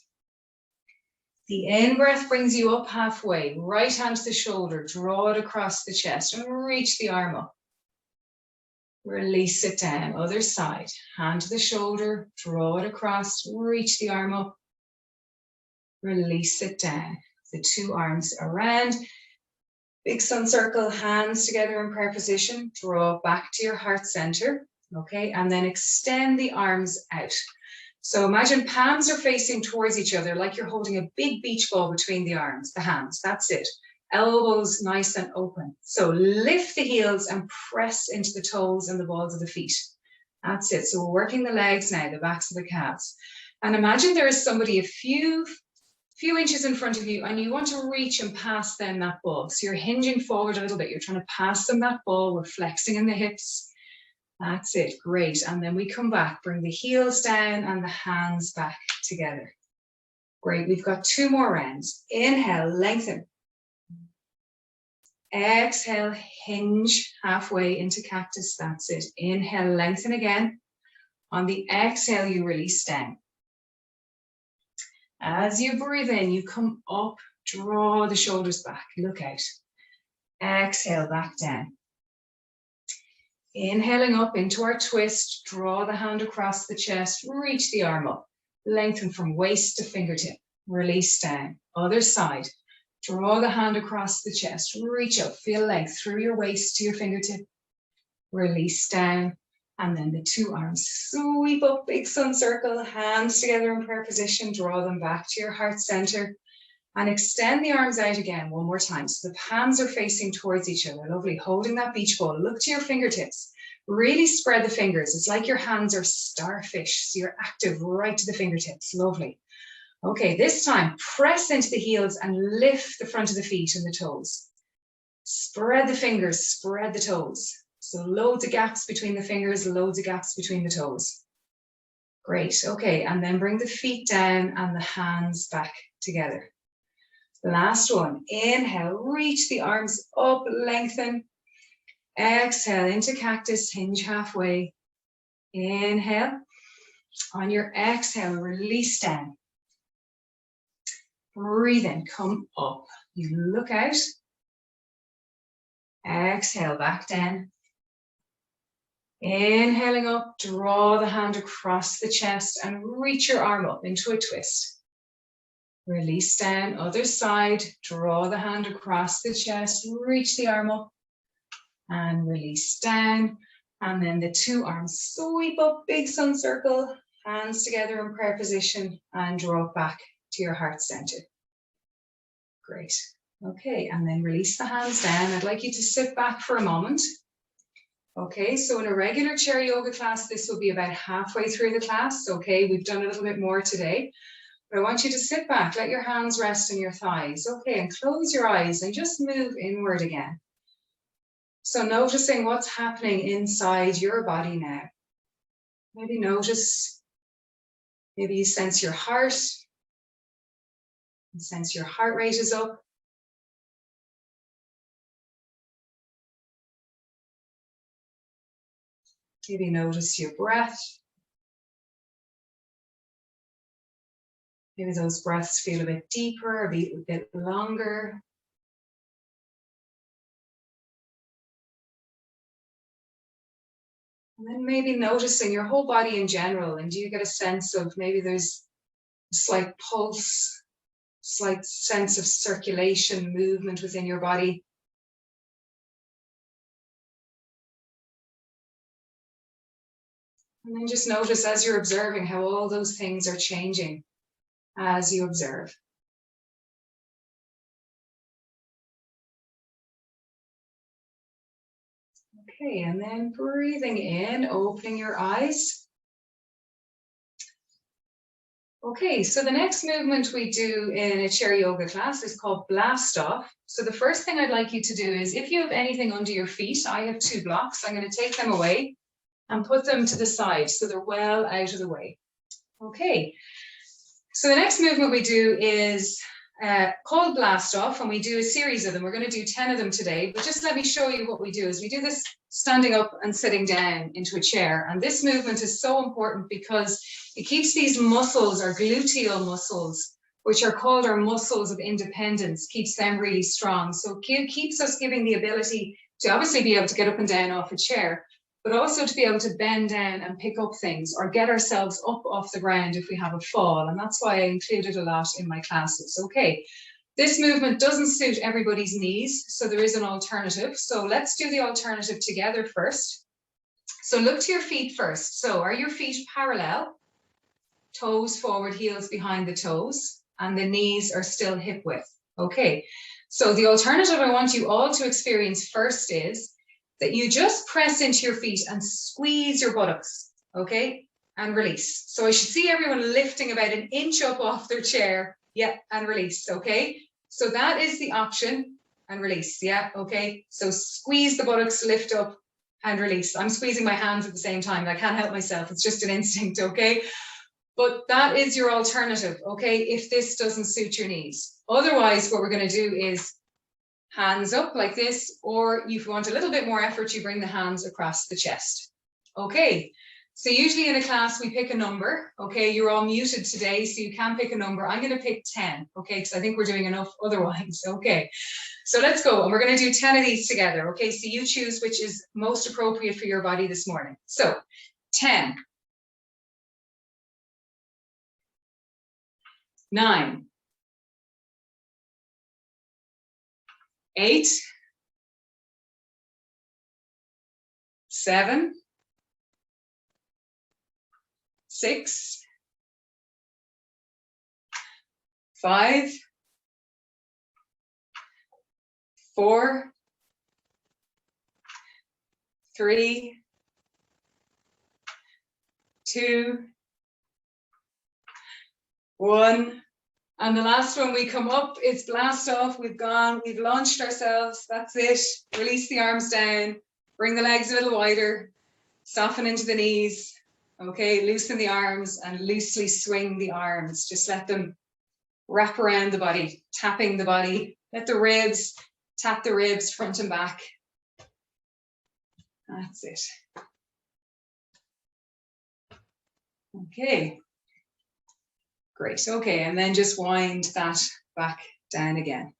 The in-breath brings you up halfway. Right hand to the shoulder. Draw it across the chest and reach the arm up. Release it down. Other side. Hand to the shoulder. Draw it across. Reach the arm up. Release it down. The 2 arms around. Big sun circle. Hands together in prayer position. Draw back to your heart center. Okay. And then extend the arms out. So imagine palms are facing towards each other like you're holding a big beach ball between the arms, the hands. That's it. Elbows nice and open. So lift the heels and press into the toes and the balls of the feet. That's it. So we're working the legs now, the backs of the calves. And imagine there is somebody a few inches in front of you and you want to reach and pass them that ball. So you're hinging forward a little bit. You're trying to pass them that ball. We're flexing in the hips. That's it. Great. And then we come back, bring the heels down and the hands back together. Great. We've got 2 more rounds. Inhale, lengthen. Exhale, hinge halfway into cactus. That's it. Inhale, lengthen again. On the exhale, you release down. As you breathe in, you come up, draw the shoulders back, look out. Exhale, back down. Inhaling up into our twist, draw the hand across the chest, reach the arm up, lengthen from waist to fingertip, release down. Other side, draw the hand across the chest, reach up, feel length through your waist to your fingertip, release down. And then the 2 arms sweep up, big sun circle, hands together in prayer position, draw them back to your heart center and extend the arms out again 1 more time. So the palms are facing towards each other. Lovely. Holding that beach ball. Look to your fingertips. Really spread the fingers. It's like your hands are starfish. So you're active right to the fingertips. Lovely. Okay, this time press into the heels and lift the front of the feet and the toes. Spread the fingers, spread the toes. So loads of gaps between the fingers, loads of gaps between the toes. Great. Okay, and then bring the feet down and the hands back together. The last one, inhale, reach the arms up, lengthen. Exhale into cactus, hinge halfway. Inhale. On your exhale, release down. Breathe in, come up. You look out. Exhale, back down. Inhaling up, draw the hand across the chest and reach your arm up into a twist. Release down, other side, draw the hand across the chest, reach the arm up and release down. And then the 2 arms sweep up, big sun circle, hands together in prayer position and draw it back to your heart center. Great. Okay, and then release the hands down. I'd like you to sit back for a moment. Okay, so in a regular chair yoga class, this will be about halfway through the class. Okay, we've done a little bit more today. But I want you to sit back, let your hands rest on your thighs. Okay, and close your eyes and just move inward again. So noticing what's happening inside your body now. Maybe notice, maybe you sense your heart. And sense your heart rate is up. Maybe notice your breath. Maybe those breaths feel a bit deeper, a bit longer. And then maybe noticing your whole body in general. And do you get a sense of maybe there's a slight pulse, slight sense of circulation, movement within your body? And then just notice as you're observing how all those things are changing as you observe. Okay, and then breathing in, opening your eyes. Okay, so the next movement we do in a chair yoga class is called blast off. So the first thing I'd like you to do is, if you have anything under your feet, I have 2 blocks, I'm going to take them away and put them to the side so they're well out of the way. Okay, so the next movement we do is called blast off, and we do a series of them. We're going to do 10 of them today, but just let me show you what we do. Is we do this standing up and sitting down into a chair, and this movement is so important because it keeps these muscles, our gluteal muscles, which are called our muscles of independence, keeps them really strong. So it keeps us giving the ability to obviously be able to get up and down off a chair, but also to be able to bend down and pick up things or get ourselves up off the ground if we have a fall. And that's why I include it a lot in my classes. Okay, this movement doesn't suit everybody's knees, so there is an alternative. So let's do the alternative together first. So look to your feet first. So are your feet parallel? Toes forward, heels behind the toes, and the knees are still hip width. Okay, so the alternative I want you all to experience first is that you just press into your feet and squeeze your buttocks, okay, and release. So I should see everyone lifting about an inch up off their chair, yeah, and release, okay? So that is the option, and release, yeah, okay? So squeeze the buttocks, lift up, and release. I'm squeezing my hands at the same time. I can't help myself. It's just an instinct, okay? But that is your alternative, okay, if this doesn't suit your knees. Otherwise, what we're going to do is hands up like this, or if you want a little bit more effort, you bring the hands across the chest. Okay, so usually in a class we pick a number. Okay, you're all muted today, so you can pick a number. I'm going to pick 10, okay, because I think we're doing enough otherwise. Okay, so let's go, and we're going to do 10 of these together. Okay, so you choose which is most appropriate for your body this morning. So 10, 9, 8, 7, 6, 5, 4, 3, 2, 1. And the last one, we come up, it's blast off, we've gone, we've launched ourselves, that's it. Release the arms down, bring the legs a little wider, soften into the knees, okay, loosen the arms and loosely swing the arms. Just let them wrap around the body, tapping the body. Let the ribs, tap the ribs front and back. That's it. Okay. Great, okay, and then just wind that back down again.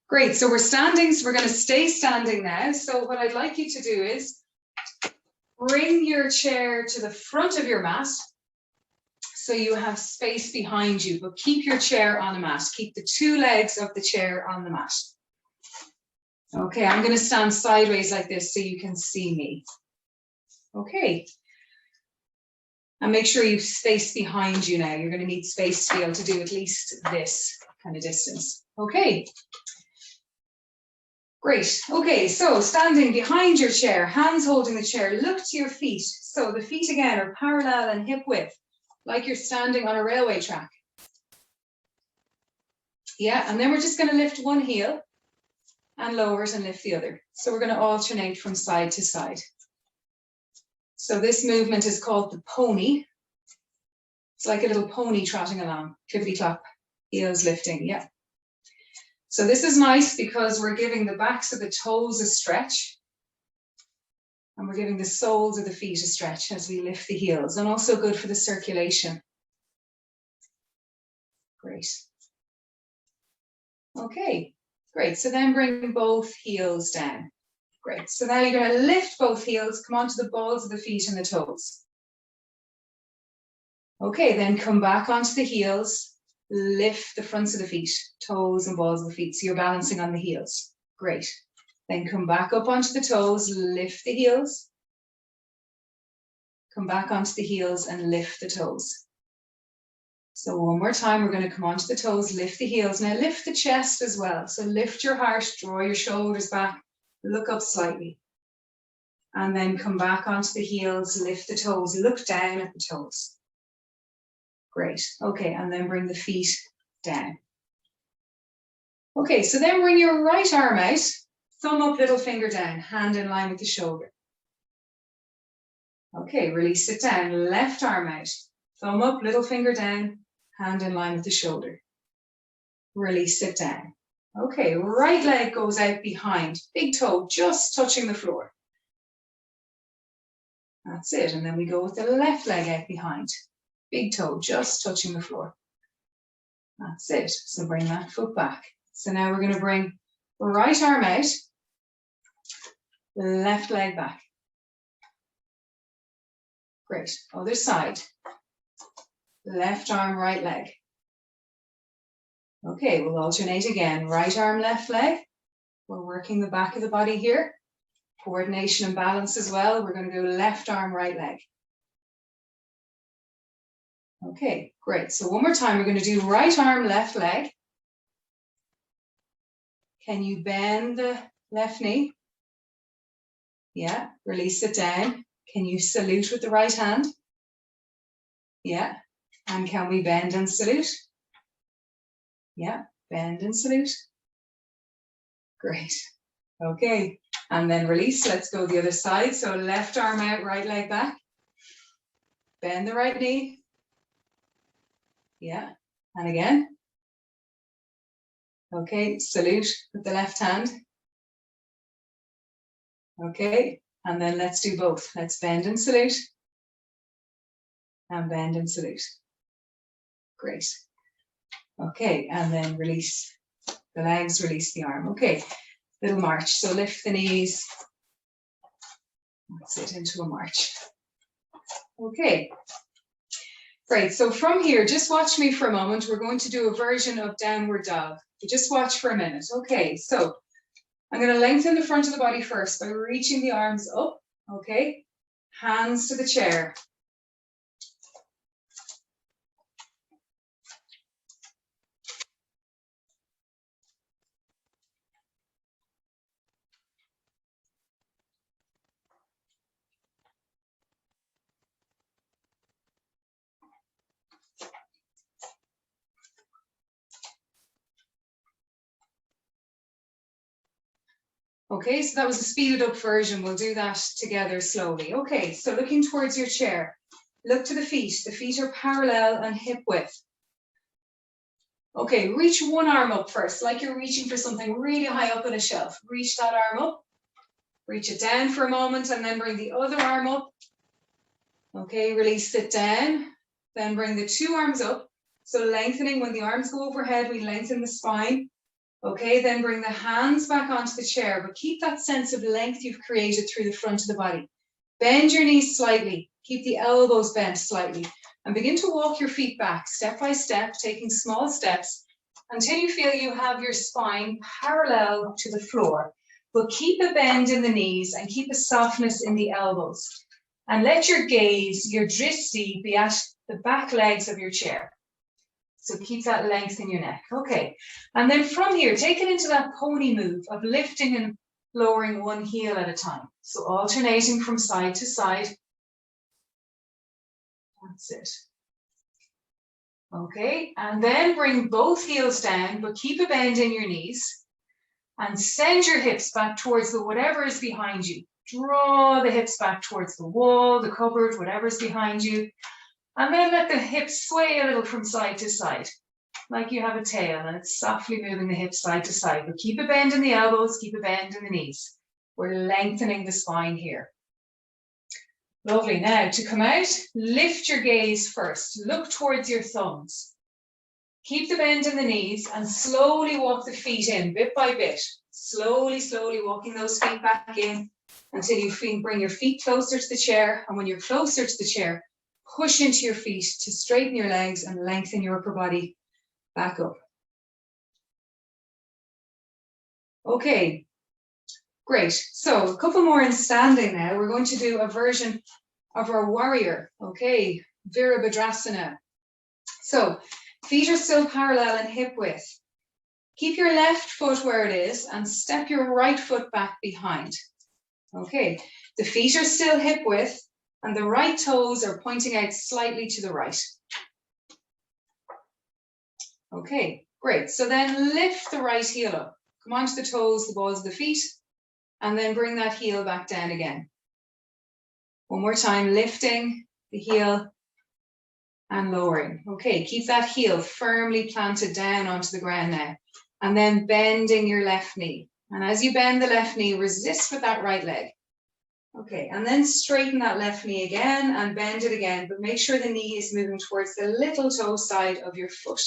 Great, so we're standing, so we're going to stay standing now. So what I'd like you to do is bring your chair to the front of your mat so you have space behind you, but keep your chair on the mat. Keep the 2 legs of the chair on the mat. Okay, I'm going to stand sideways like this so you can see me. Okay. And make sure you have space behind you now. You're going to need space to be able to do at least this kind of distance. Okay. Great. Okay, so standing behind your chair, hands holding the chair, look to your feet. So the feet again are parallel and hip width, like you're standing on a railway track. Yeah, and then we're just going to lift one heel and lower it and lift the other. So we're going to alternate from side to side. So this movement is called the pony. It's like a little pony trotting along, clippity clop, heels lifting, yeah. So this is nice because we're giving the backs of the toes a stretch, and we're giving the soles of the feet a stretch as we lift the heels, and also good for the circulation. Great. Okay, great. So then bring both heels down. Great, so now you're going to lift both heels, come onto the balls of the feet and the toes. Okay, then come back onto the heels, lift the fronts of the feet, toes and balls of the feet, so you're balancing on the heels. Great. Then come back up onto the toes, lift the heels. Come back onto the heels and lift the toes. So one more time, we're going to come onto the toes, lift the heels. Now lift the chest as well. So lift your heart, draw your shoulders back. Look up slightly. And then come back onto the heels, lift the toes, look down at the toes. Great. Okay, and then bring the feet down. Okay, so then bring your right arm out, thumb up, little finger down, hand in line with the shoulder. Okay, release it down, left arm out, thumb up, little finger down, hand in line with the shoulder. Release it down. Okay, right leg goes out behind, big toe just touching the floor. That's it, and then we go with the left leg out behind, big toe just touching the floor. That's it, so bring that foot back. So now we're going to bring right arm out, left leg back. Great, other side. Left arm, right leg. Okay, we'll alternate again. Right arm, left leg. We're working the back of the body here. Coordination and balance as well. We're going to go left arm, right leg. Okay, great. So one more time, we're going to do right arm, left leg. Can you bend the left knee? Yeah, release it down. Can you salute with the right hand? Yeah, and can we bend and salute? Yeah, bend and salute. Great. Okay, and then release. Let's go the other side. So left arm out, right leg back. Bend the right knee. Yeah, and again. Okay, salute with the left hand. Okay, and then let's do both. Let's bend and salute. And bend and salute. Great. Okay, and then release the legs, release the arm. Okay, little march. So lift the knees. That's it, into a march. Okay. Great, so from here, just watch me for a moment. We're going to do a version of downward dog. So just watch for a minute. Okay, so I'm going to lengthen the front of the body first by reaching the arms up. Okay, hands to the chair. Okay, so that was a speeded up version. We'll do that together slowly. Okay, so looking towards your chair, look to the feet. The feet are parallel and hip width. Okay, reach one arm up first, like you're reaching for something really high up on a shelf. Reach that arm up, reach it down for a moment, and then bring the other arm up. Okay, release it down, then bring the two arms up. So lengthening, when the arms go overhead, we lengthen the spine. Okay, then bring the hands back onto the chair, but keep that sense of length you've created through the front of the body. Bend your knees slightly, keep the elbows bent slightly, and begin to walk your feet back step by step, taking small steps until you feel you have your spine parallel to the floor. But keep a bend in the knees and keep a softness in the elbows. And let your gaze, your drishti, be at the back legs of your chair. So keep that length in your neck. Okay, and then from here, take it into that pony move of lifting and lowering one heel at a time. So alternating from side to side. That's it. Okay, and then bring both heels down, but keep a bend in your knees. And send your hips back towards the whatever is behind you. Draw the hips back towards the wall, the cupboard, whatever's behind you. And then let the hips sway a little from side to side, like you have a tail, and it's softly moving the hips side to side. But keep a bend in the elbows, keep a bend in the knees. We're lengthening the spine here. Lovely. Now, to come out, lift your gaze first. Look towards your thumbs. Keep the bend in the knees and slowly walk the feet in, bit by bit. Slowly, slowly walking those feet back in until you bring your feet closer to the chair. And when you're closer to the chair, push into your feet to straighten your legs and lengthen your upper body back up. Okay, great. So a couple more in standing now. We're going to do a version of our warrior. Okay, Virabhadrasana. So feet are still parallel and hip width. Keep your left foot where it is and step your right foot back behind. Okay, the feet are still hip width and the right toes are pointing out slightly to the right. Okay, great. So then lift the right heel up. Come onto the toes, the balls of the feet, and then bring that heel back down again. One more time, lifting the heel and lowering. Okay, keep that heel firmly planted down onto the ground now. And then bending your left knee. And as you bend the left knee, resist with that right leg. Okay, and then straighten that left knee again and bend it again, but make sure the knee is moving towards the little toe side of your foot.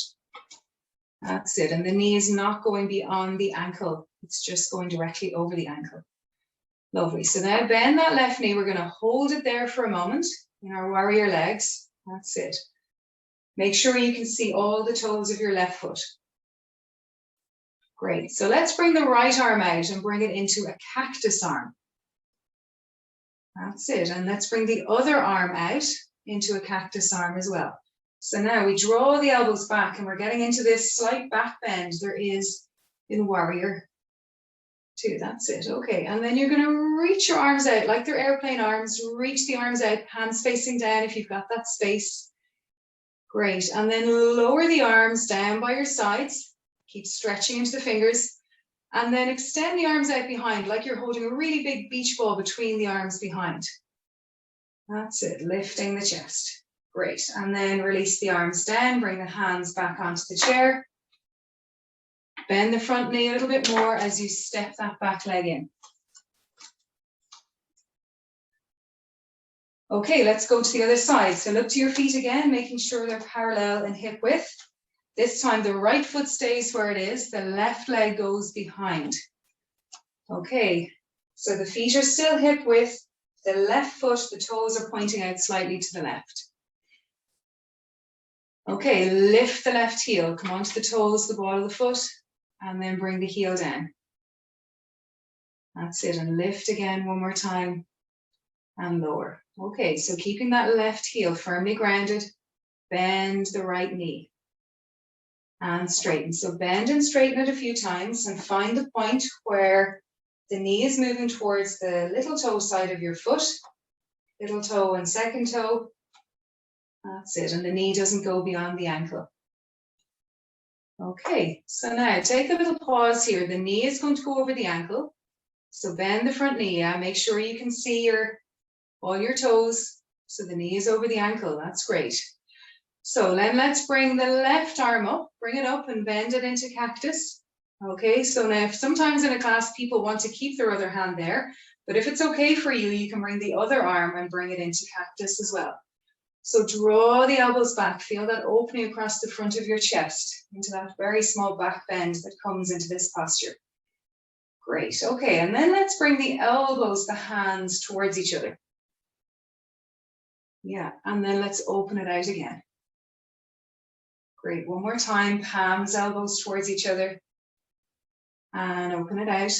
That's it, and the knee is not going beyond the ankle. It's just going directly over the ankle. Lovely, so now bend that left knee. We're gonna hold it there for a moment in our warrior legs. That's it. Make sure you can see all the toes of your left foot. Great, so let's bring the right arm out and bring it into a cactus arm. That's it, and let's bring the other arm out into a cactus arm as well. So now we draw the elbows back and we're getting into this slight back bend there is in warrior two. That's it, okay, and then you're going to reach your arms out like they're airplane arms. Reach the arms out, hands facing down if you've got that space. Great, and then lower the arms down by your sides. Keep stretching into the fingers. And then extend the arms out behind like you're holding a really big beach ball between the arms behind. That's it, lifting the chest. Great, and then release the arms down, bring the hands back onto the chair. Bend the front knee a little bit more as you step that back leg in. Okay, let's go to the other side. So look to your feet again, making sure they're parallel in hip width. This time the right foot stays where it is, the left leg goes behind. Okay, so the feet are still hip width, the left foot, the toes are pointing out slightly to the left. Okay, lift the left heel, come onto the toes, the ball of the foot, and then bring the heel down. That's it, and lift again one more time, and lower. Okay, so keeping that left heel firmly grounded, bend the right knee. And straighten. So bend and straighten it a few times and find the point where the knee is moving towards the little toe side of your foot, little toe and second toe. That's it, and the knee doesn't go beyond the ankle. Okay, so now take a little pause here. The knee is going to go over the ankle. So bend the front knee, make sure you can see all your toes. So the knee is over the ankle, that's great. So then let's bring the left arm up, bring it up and bend it into cactus. Okay, so now sometimes in a class people want to keep their other hand there, but if it's okay for you, you can bring the other arm and bring it into cactus as well. So draw the elbows back, feel that opening across the front of your chest into that very small back bend that comes into this posture. Great, okay, and then let's bring the elbows, the hands towards each other. Yeah, and then let's open it out again. Great, one more time, palms, elbows towards each other. And open it out.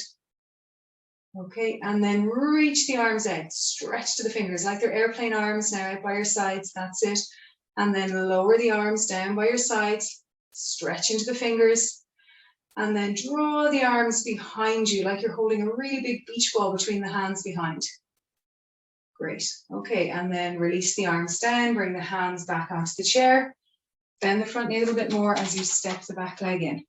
Okay, and then reach the arms out, stretch to the fingers like they're airplane arms now out by your sides, that's it. And then lower the arms down by your sides, stretch into the fingers. And then draw the arms behind you like you're holding a really big beach ball between the hands behind. Great, okay, and then release the arms down, bring the hands back onto the chair. Bend the front knee a little bit more as you step the back leg in.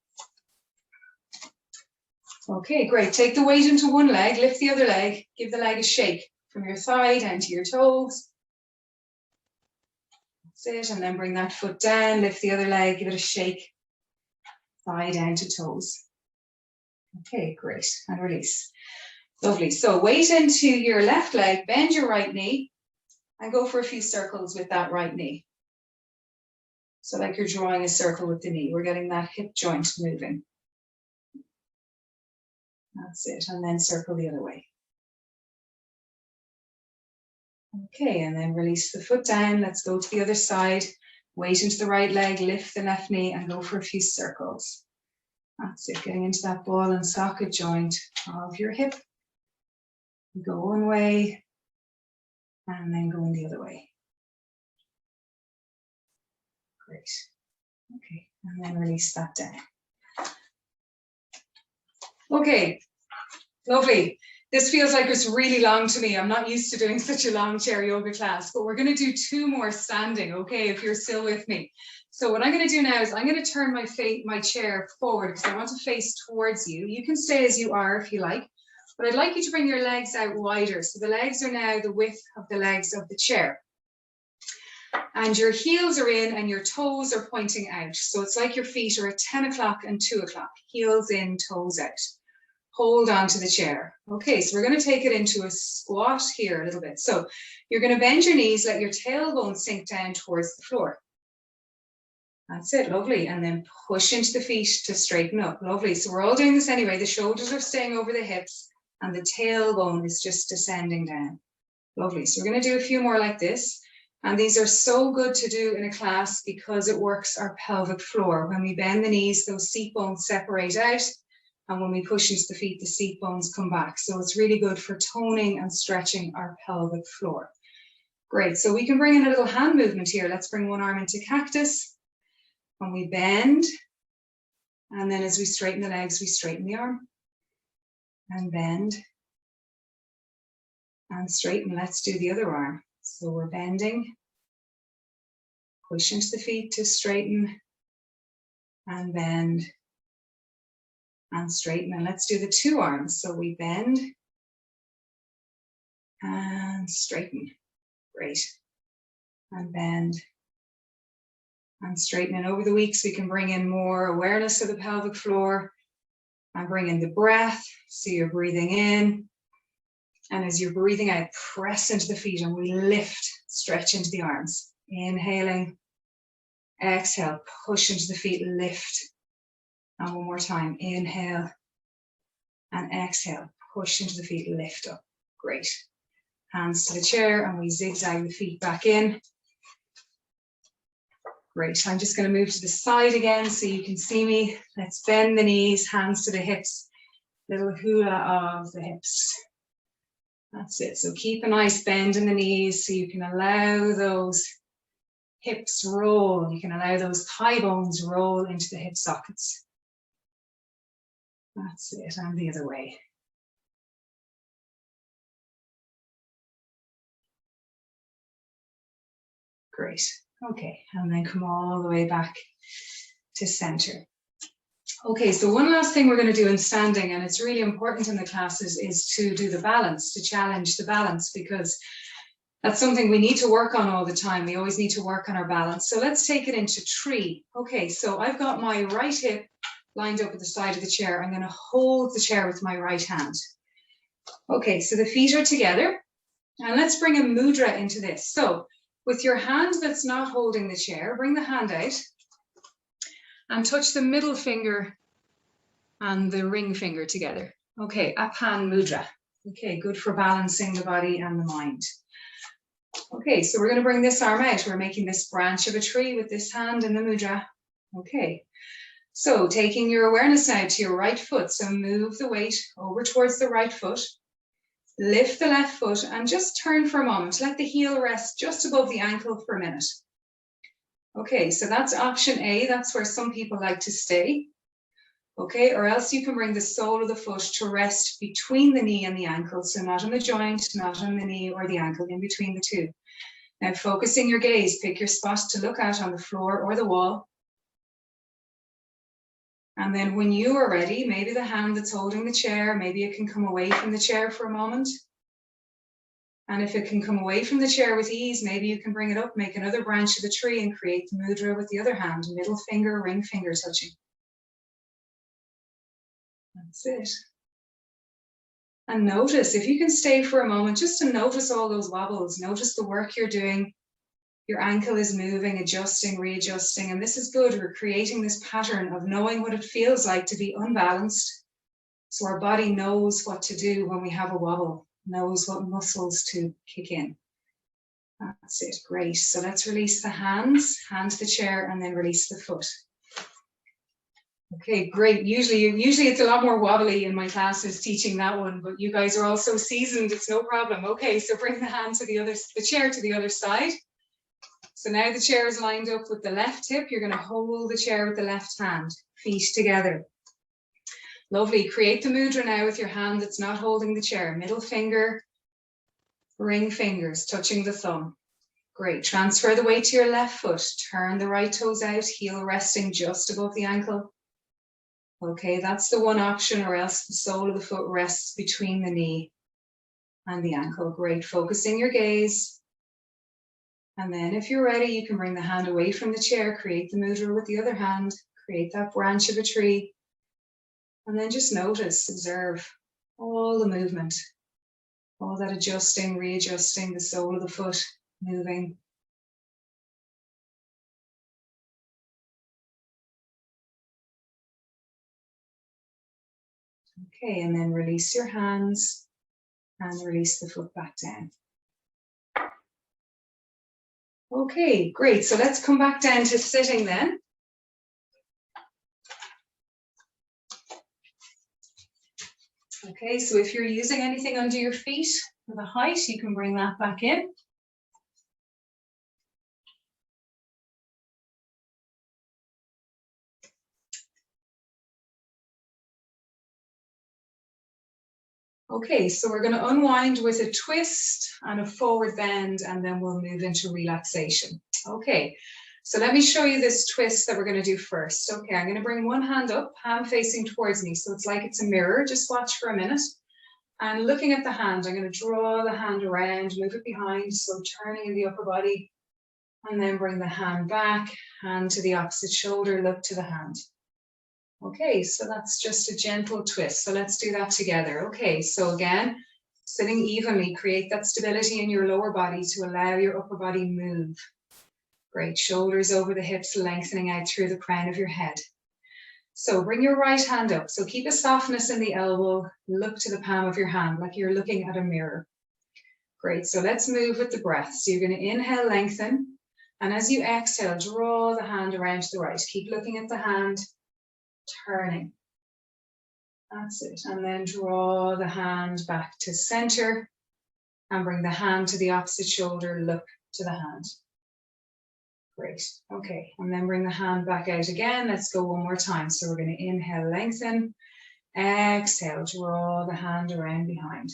Okay, great. Take the weight into one leg, lift the other leg, give the leg a shake from your thigh down to your toes. That's it, and then bring that foot down, lift the other leg, give it a shake, thigh down to toes. Okay, great, and release. Lovely, so weight into your left leg, bend your right knee, and go for a few circles with that right knee. So like you're drawing a circle with the knee, we're getting that hip joint moving. That's it, and then circle the other way. Okay, and then release the foot down. Let's go to the other side. Weight into the right leg, lift the left knee and go for a few circles. That's it, getting into that ball and socket joint of your hip. Go one way and then going the other way. Great. Okay, and then release that down. Okay, lovely. This feels like it's really long to me. I'm not used to doing such a long chair yoga class, but we're going to do 2 more standing, okay, if you're still with me. So what I'm going to do now is I'm going to turn my chair forward because I want to face towards you. You can stay as you are if you like, but I'd like you to bring your legs out wider. So the legs are now the width of the legs of the chair. And your heels are in and your toes are pointing out. So it's like your feet are at 10 o'clock and 2 o'clock, heels in, toes out. Hold on to the chair. Okay, so we're going to take it into a squat here a little bit. So you're going to bend your knees, let your tailbone sink down towards the floor. That's it, lovely. And then push into the feet to straighten up. Lovely. So we're all doing this anyway. The shoulders are staying over the hips and the tailbone is just descending down. Lovely. So we're going to do a few more like this. And these are so good to do in a class because it works our pelvic floor. When we bend the knees, those seat bones separate out. And when we push into the feet, the seat bones come back. So it's really good for toning and stretching our pelvic floor. Great. So we can bring in a little hand movement here. Let's bring one arm into cactus. When we bend, and then as we straighten the legs, we straighten the arm. And bend. And straighten. Let's do the other arm. So we're bending. Push into the feet to straighten. And bend. And straighten. And let's do the 2 arms. So we bend. And straighten. Great. And bend. And straighten. And over the weeks, we can bring in more awareness of the pelvic floor and bring in the breath. So you're breathing in. And as you're breathing out, press into the feet and we lift, stretch into the arms. Inhaling. Exhale, push into the feet, lift. And one more time. Inhale. And exhale, push into the feet, lift up. Great. Hands to the chair and we zigzag the feet back in. Great. I'm just going to move to the side again so you can see me. Let's bend the knees, hands to the hips. Little hula of the hips. That's it. So keep a nice bend in the knees so you can allow those hips roll. You can allow those thigh bones roll into the hip sockets. That's it. And the other way. Great. Okay, and then come all the way back to center. Okay, so one last thing we're going to do in standing, and it's really important in the classes, is to do the balance, to challenge the balance, because that's something we need to work on all the time. We always need to work on our balance. So let's take it into tree. Okay, so I've got my right hip lined up at the side of the chair. I'm going to hold the chair with my right hand. Okay, so the feet are together, and let's bring a mudra into this. So with your hand that's not holding the chair, bring the hand out and touch the middle finger and the ring finger together. Okay, Apan Mudra. Okay, good for balancing the body and the mind. Okay, so we're going to bring this arm out. We're making this branch of a tree with this hand in the mudra. Okay, so taking your awareness now to your right foot. So move the weight over towards the right foot. Lift the left foot and just turn for a moment. Let the heel rest just above the ankle for a minute. Okay, so that's option A. That's where some people like to stay. Okay, or else you can bring the sole of the foot to rest between the knee and the ankle. So not on the joint, not on the knee or the ankle, in between the two. Now focusing your gaze, pick your spot to look at on the floor or the wall. And then when you are ready, maybe the hand that's holding the chair, maybe it can come away from the chair for a moment. And if it can come away from the chair with ease, maybe you can bring it up, make another branch of the tree and create the mudra with the other hand, middle finger, ring finger touching. That's it. And notice, if you can stay for a moment, just to notice all those wobbles, notice the work you're doing. Your ankle is moving, adjusting, readjusting, and this is good. We're creating this pattern of knowing what it feels like to be unbalanced. So our body knows what to do when we have a wobble, knows what muscles to kick in. That's it, great. So let's release the hands, hand to the chair, and then release the foot. Okay, great. Usually it's a lot more wobbly in my classes teaching that one, but you guys are all so seasoned, it's no problem. Okay, so bring the hand to the chair to the other side. So now the chair is lined up with the left hip. You're going to hold the chair with the left hand, feet together. Lovely. Create the mudra now with your hand that's not holding the chair. Middle finger, ring fingers touching the thumb. Great. Transfer the weight to your left foot. Turn the right toes out, heel resting just above the ankle. Okay, that's the one option, or else the sole of the foot rests between the knee and the ankle. Great. Focusing your gaze. And then if you're ready, you can bring the hand away from the chair. Create the mudra with the other hand. Create that branch of a tree. And then just notice, observe all the movement. All that adjusting, readjusting, the sole of the foot moving. Okay, and then release your hands and release the foot back down. Okay, great. So let's come back down to sitting then. Okay, so if you're using anything under your feet for the height, you can bring that back in. Okay, so we're going to unwind with a twist and a forward bend, and then we'll move into relaxation. Okay, so let me show you this twist that we're going to do first. Okay, I'm going to bring one hand up, hand facing towards me, so it's like it's a mirror. Just watch for a minute. And looking at the hand, I'm going to draw the hand around, move it behind, so turning in the upper body, and then bring the hand back, hand to the opposite shoulder, look to the hand. Okay, so that's just a gentle twist. So let's do that together. Okay, so again, sitting evenly, create that stability in your lower body to allow your upper body move. Great, shoulders over the hips, lengthening out through the crown of your head. So bring your right hand up. So keep a softness in the elbow, look to the palm of your hand like you're looking at a mirror. Great, so let's move with the breath. So you're going to inhale, lengthen. And as you exhale, draw the hand around to the right. Keep looking at the hand. Turning. That's it. And then draw the hand back to center and bring the hand to the opposite shoulder, look to the hand. Great. Okay. And then bring the hand back out again. Let's go one more time. So we're going to inhale, lengthen. Exhale, draw the hand around behind.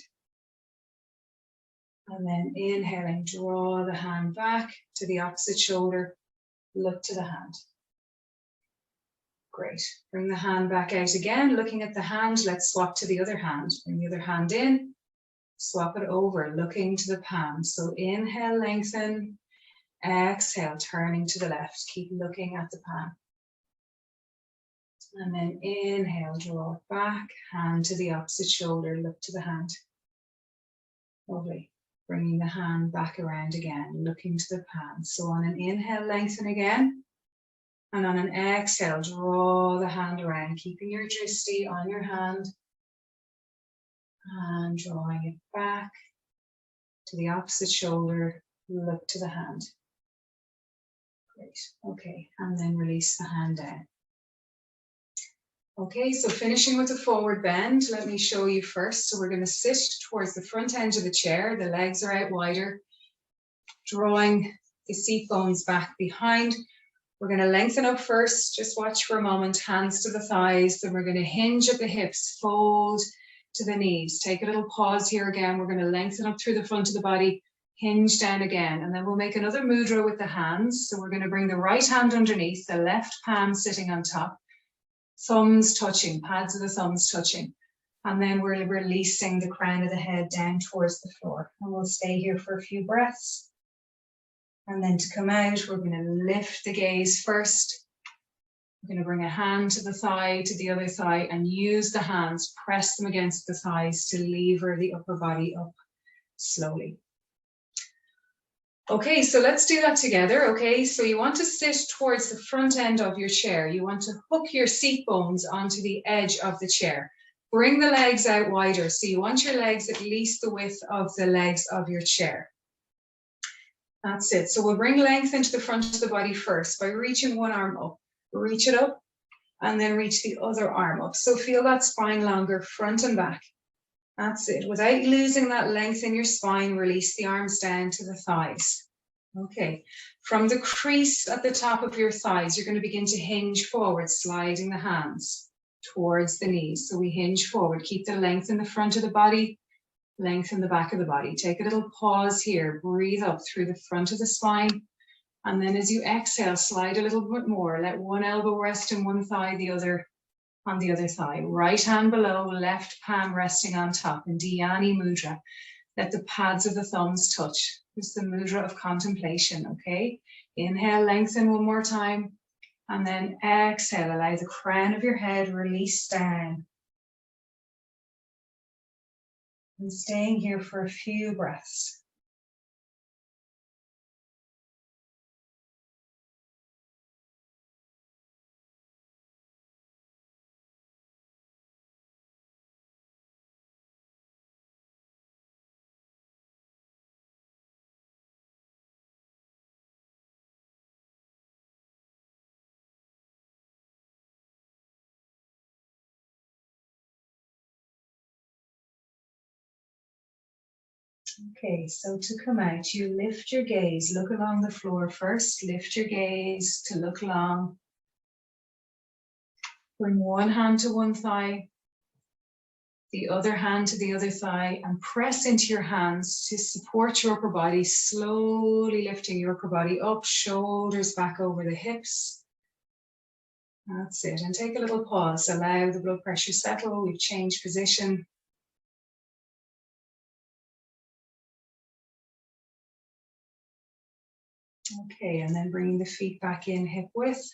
And then inhaling, draw the hand back to the opposite shoulder, look to the hand. Great. Bring the hand back out again, looking at the hand. Let's swap to the other hand. Bring the other hand in, swap it over, looking to the palm. So inhale, lengthen. Exhale, turning to the left. Keep looking at the palm. And then inhale, draw it back, hand to the opposite shoulder, look to the hand. Lovely. Bringing the hand back around again, looking to the palm. So on an inhale, lengthen again. And on an exhale, draw the hand around, keeping your drishti on your hand. And drawing it back to the opposite shoulder, look to the hand. Great. Okay, and then release the hand down. Okay, so finishing with a forward bend, let me show you first. So we're going to sit towards the front end of the chair. The legs are out wider, drawing the seat bones back behind. We're going to lengthen up first, just watch for a moment, hands to the thighs, then we're going to hinge at the hips, fold to the knees. Take a little pause here again, we're going to lengthen up through the front of the body, hinge down again, and then we'll make another mudra with the hands. So we're going to bring the right hand underneath, the left palm sitting on top, thumbs touching, pads of the thumbs touching, and then we're releasing the crown of the head down towards the floor. And we'll stay here for a few breaths. And then to come out, we're going to lift the gaze first. We're going to bring a hand to the thigh, to the other thigh, and use the hands, press them against the thighs to lever the upper body up slowly. Okay, so let's do that together. Okay, so you want to sit towards the front end of your chair. You want to hook your seat bones onto the edge of the chair. Bring the legs out wider. So you want your legs at least the width of the legs of your chair. That's it. So we'll bring length into the front of the body first by reaching one arm up. Reach it up and then reach the other arm up. So feel that spine longer, front and back. That's it. Without losing that length in your spine, release the arms down to the thighs. Okay. From the crease at the top of your thighs, you're going to begin to hinge forward, sliding the hands. towards the knees. So we hinge forward, keep the length in the front of the body, length in the back of the body. Take a little pause here, breathe up through the front of the spine. And then as you exhale, slide a little bit more. Let one elbow rest in one thigh, the other on the other thigh. Right hand below, left palm resting on top in Dhyani Mudra. Let the pads of the thumbs touch. It's the mudra of contemplation, okay? Inhale, lengthen one more time. And then exhale, allow the crown of your head release down. And staying here for a few breaths. Okay, so to come out, you lift your gaze, look along the floor first, lift your gaze to look along. Bring one hand to one thigh, the other hand to the other thigh, and press into your hands to support your upper body, slowly lifting your upper body up, shoulders back over the hips. That's it, and take a little pause, allow the blood pressure settle, we've changed position. Okay, and then bringing the feet back in hip width.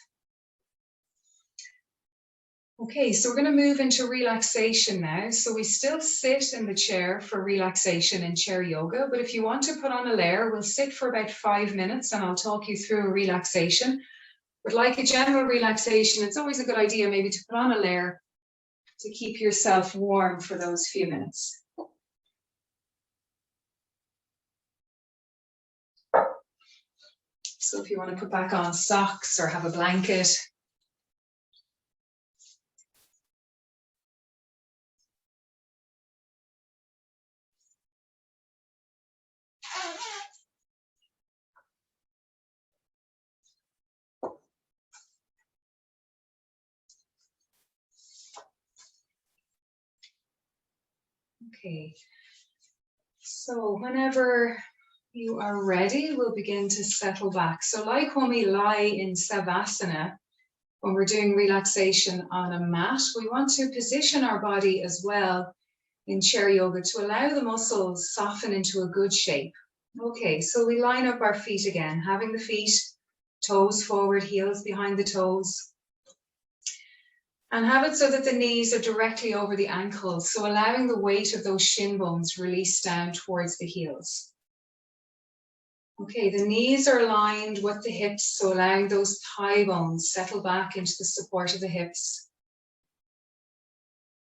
Okay, so we're going to move into relaxation now. So we still sit in the chair for relaxation in chair yoga, but if you want to put on a layer, we'll sit for about 5 minutes and I'll talk you through a relaxation. But like a general relaxation, it's always a good idea maybe to put on a layer to keep yourself warm for those few minutes. So if you want to put back on socks or have a blanket. Okay, so whenever you are ready, we'll begin to settle back. So like when we lie in Savasana, when we're doing relaxation on a mat, we want to position our body as well in chair yoga to allow the muscles soften into a good shape. Okay, so we line up our feet again, having the feet, toes forward, heels behind the toes. And have it so that the knees are directly over the ankles, so allowing the weight of those shin bones release down towards the heels. Okay, the knees are aligned with the hips, so allowing those thigh bones settle back into the support of the hips.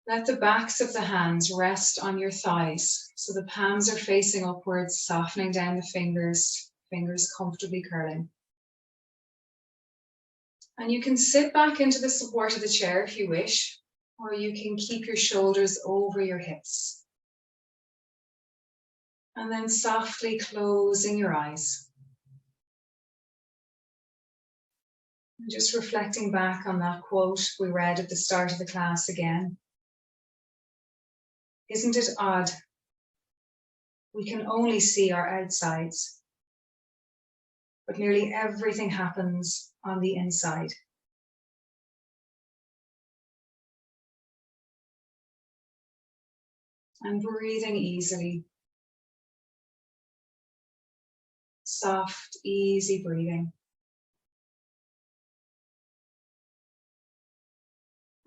Let the backs of the hands rest on your thighs, so the palms are facing upwards, softening down the fingers, fingers comfortably curling. And you can sit back into the support of the chair if you wish, or you can keep your shoulders over your hips. And then softly closing your eyes. And just reflecting back on that quote we read at the start of the class again. Isn't it odd? We can only see our outsides, but nearly everything happens on the inside. And breathing easily. Soft, easy breathing.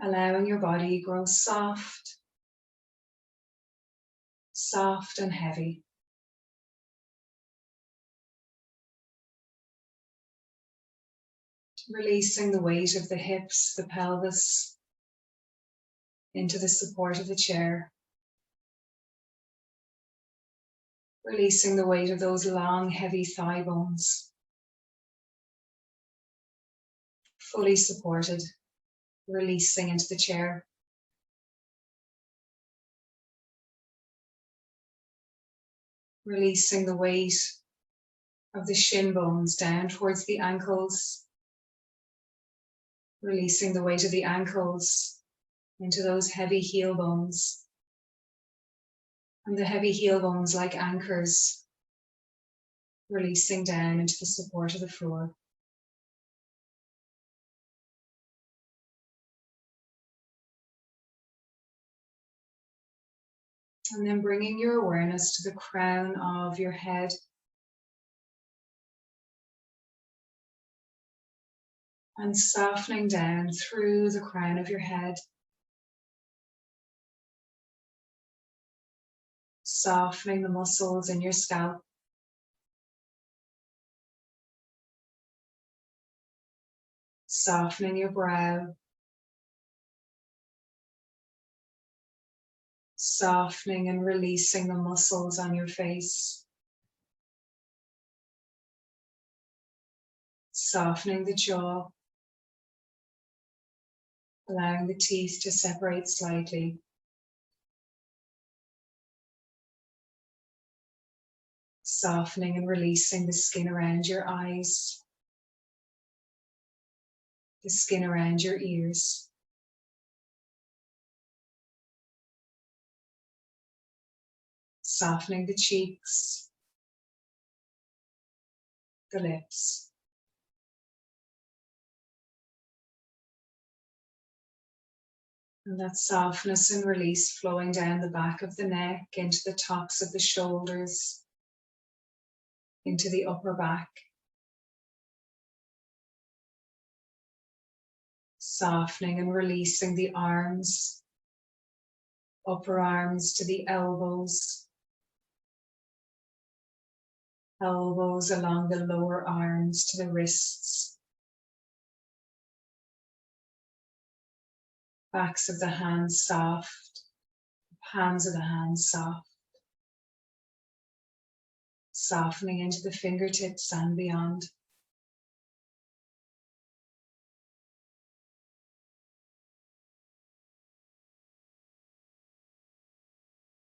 Allowing your body grow soft, soft and heavy. Releasing the weight of the hips, the pelvis, into the support of the chair. Releasing the weight of those long, heavy thigh bones. Fully supported, releasing into the chair. Releasing the weight of the shin bones down towards the ankles. Releasing the weight of the ankles into those heavy heel bones. And the heavy heel bones like anchors, releasing down into the support of the floor. And then bringing your awareness to the crown of your head. And softening down through the crown of your head. Softening the muscles in your scalp. Softening your brow. Softening and releasing the muscles on your face. Softening the jaw. Allowing the teeth to separate slightly. Softening and releasing the skin around your eyes. The skin around your ears. Softening the cheeks. The lips. And that softness and release flowing down the back of the neck, into the tops of the shoulders, into the upper back. Softening and releasing the arms, upper arms to the elbows, elbows along the lower arms to the wrists, backs of the hands soft, palms of the hands soft, softening into the fingertips and beyond.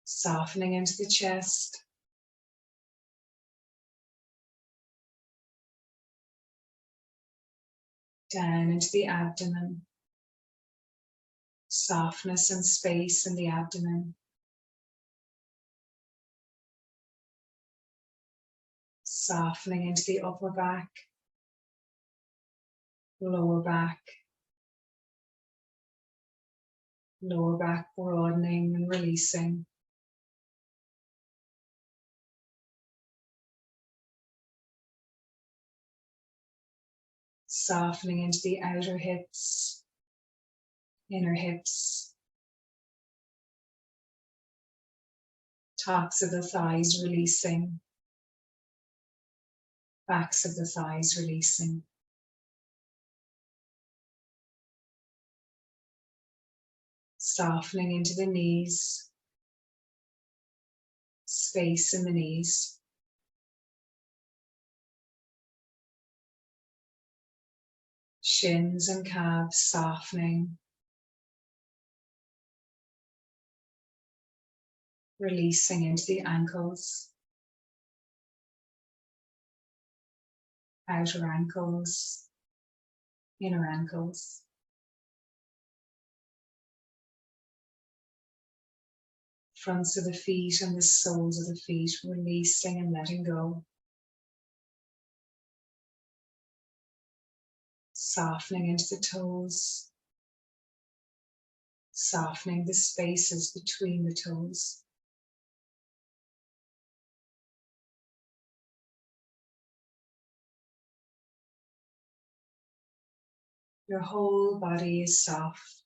Softening into the chest. Down into the abdomen. Softness and space in the abdomen. Softening into the upper back, lower back broadening and releasing. Softening into the outer hips, inner hips, tops of the thighs releasing, backs of the thighs releasing. Softening into the knees, space in the knees. Shins and calves softening. Releasing into the ankles, outer ankles, inner ankles. Fronts of the feet and the soles of the feet, releasing and letting go. Softening into the toes, softening the spaces between the toes. Your whole body is soft.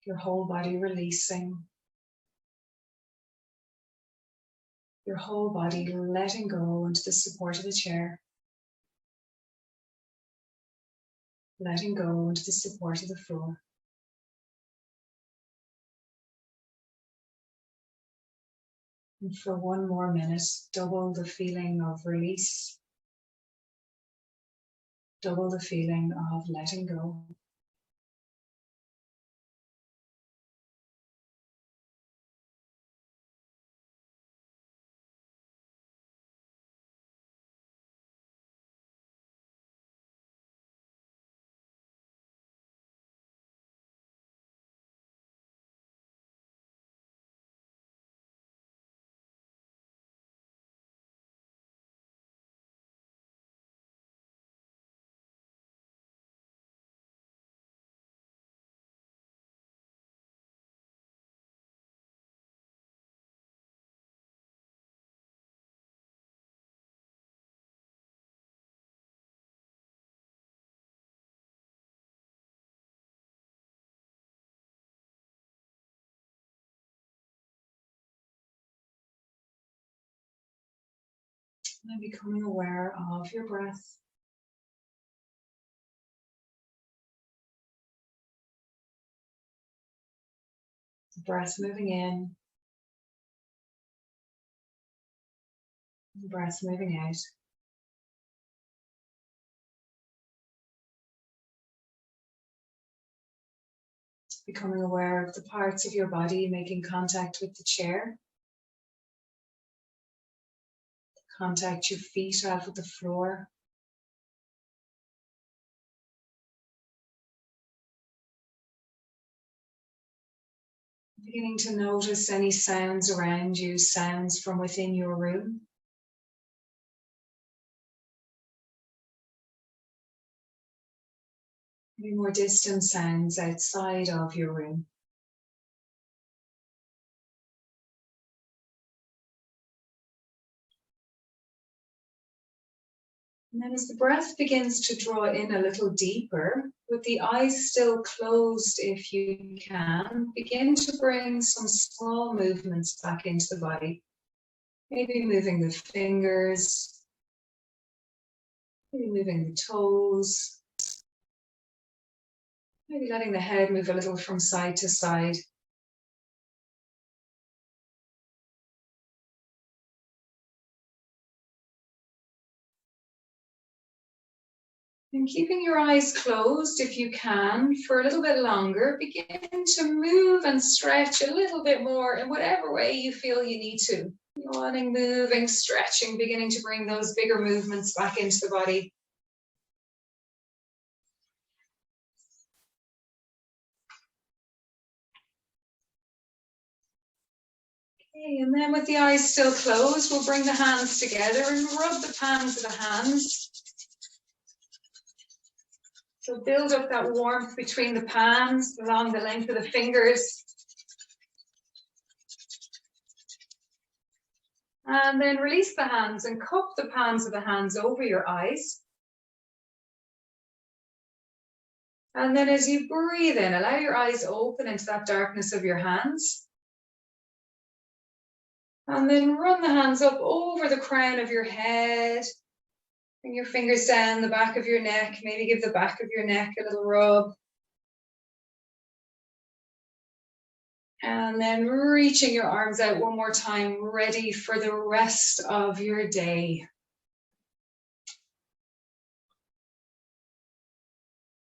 Your whole body releasing. Your whole body letting go into the support of the chair. Letting go into the support of the floor. And for one more minute, double the feeling of release. Double the feeling of letting go. And becoming aware of your breath. The breath moving in. The breath moving out. Becoming aware of the parts of your body making contact with the chair. The contact your feet have with the floor. Beginning to notice any sounds around you, sounds from within your room. Maybe more distant sounds outside of your room. And then as the breath begins to draw in a little deeper, with the eyes still closed if you can, begin to bring some small movements back into the body. Maybe moving the fingers, maybe moving the toes, maybe letting the head move a little from side to side. And keeping your eyes closed if you can for a little bit longer, begin to move and stretch a little bit more in whatever way you feel you need to. Yawning, moving, stretching, beginning to bring those bigger movements back into the body. Okay, and then with the eyes still closed, we'll bring the hands together and rub the palms of the hands. So build up that warmth between the palms, along the length of the fingers. And then release the hands and cup the palms of the hands over your eyes. And then as you breathe in, allow your eyes open into that darkness of your hands. And then run the hands up over the crown of your head. Bring your fingers down the back of your neck. Maybe give the back of your neck a little rub. And then reaching your arms out one more time, ready for the rest of your day.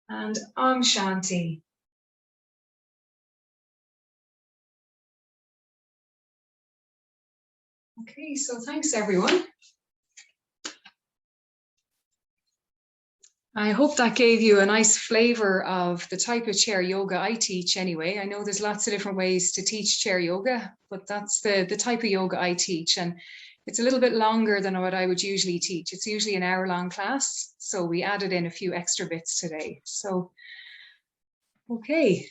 And Om Shanti. Okay, so thanks everyone. I hope that gave you a nice flavor of the type of chair yoga I teach anyway. I know there's lots of different ways to teach chair yoga, but that's the type of yoga I teach. And it's a little bit longer than what I would usually teach. It's usually an hour-long class. So we added in a few extra bits today. So, okay.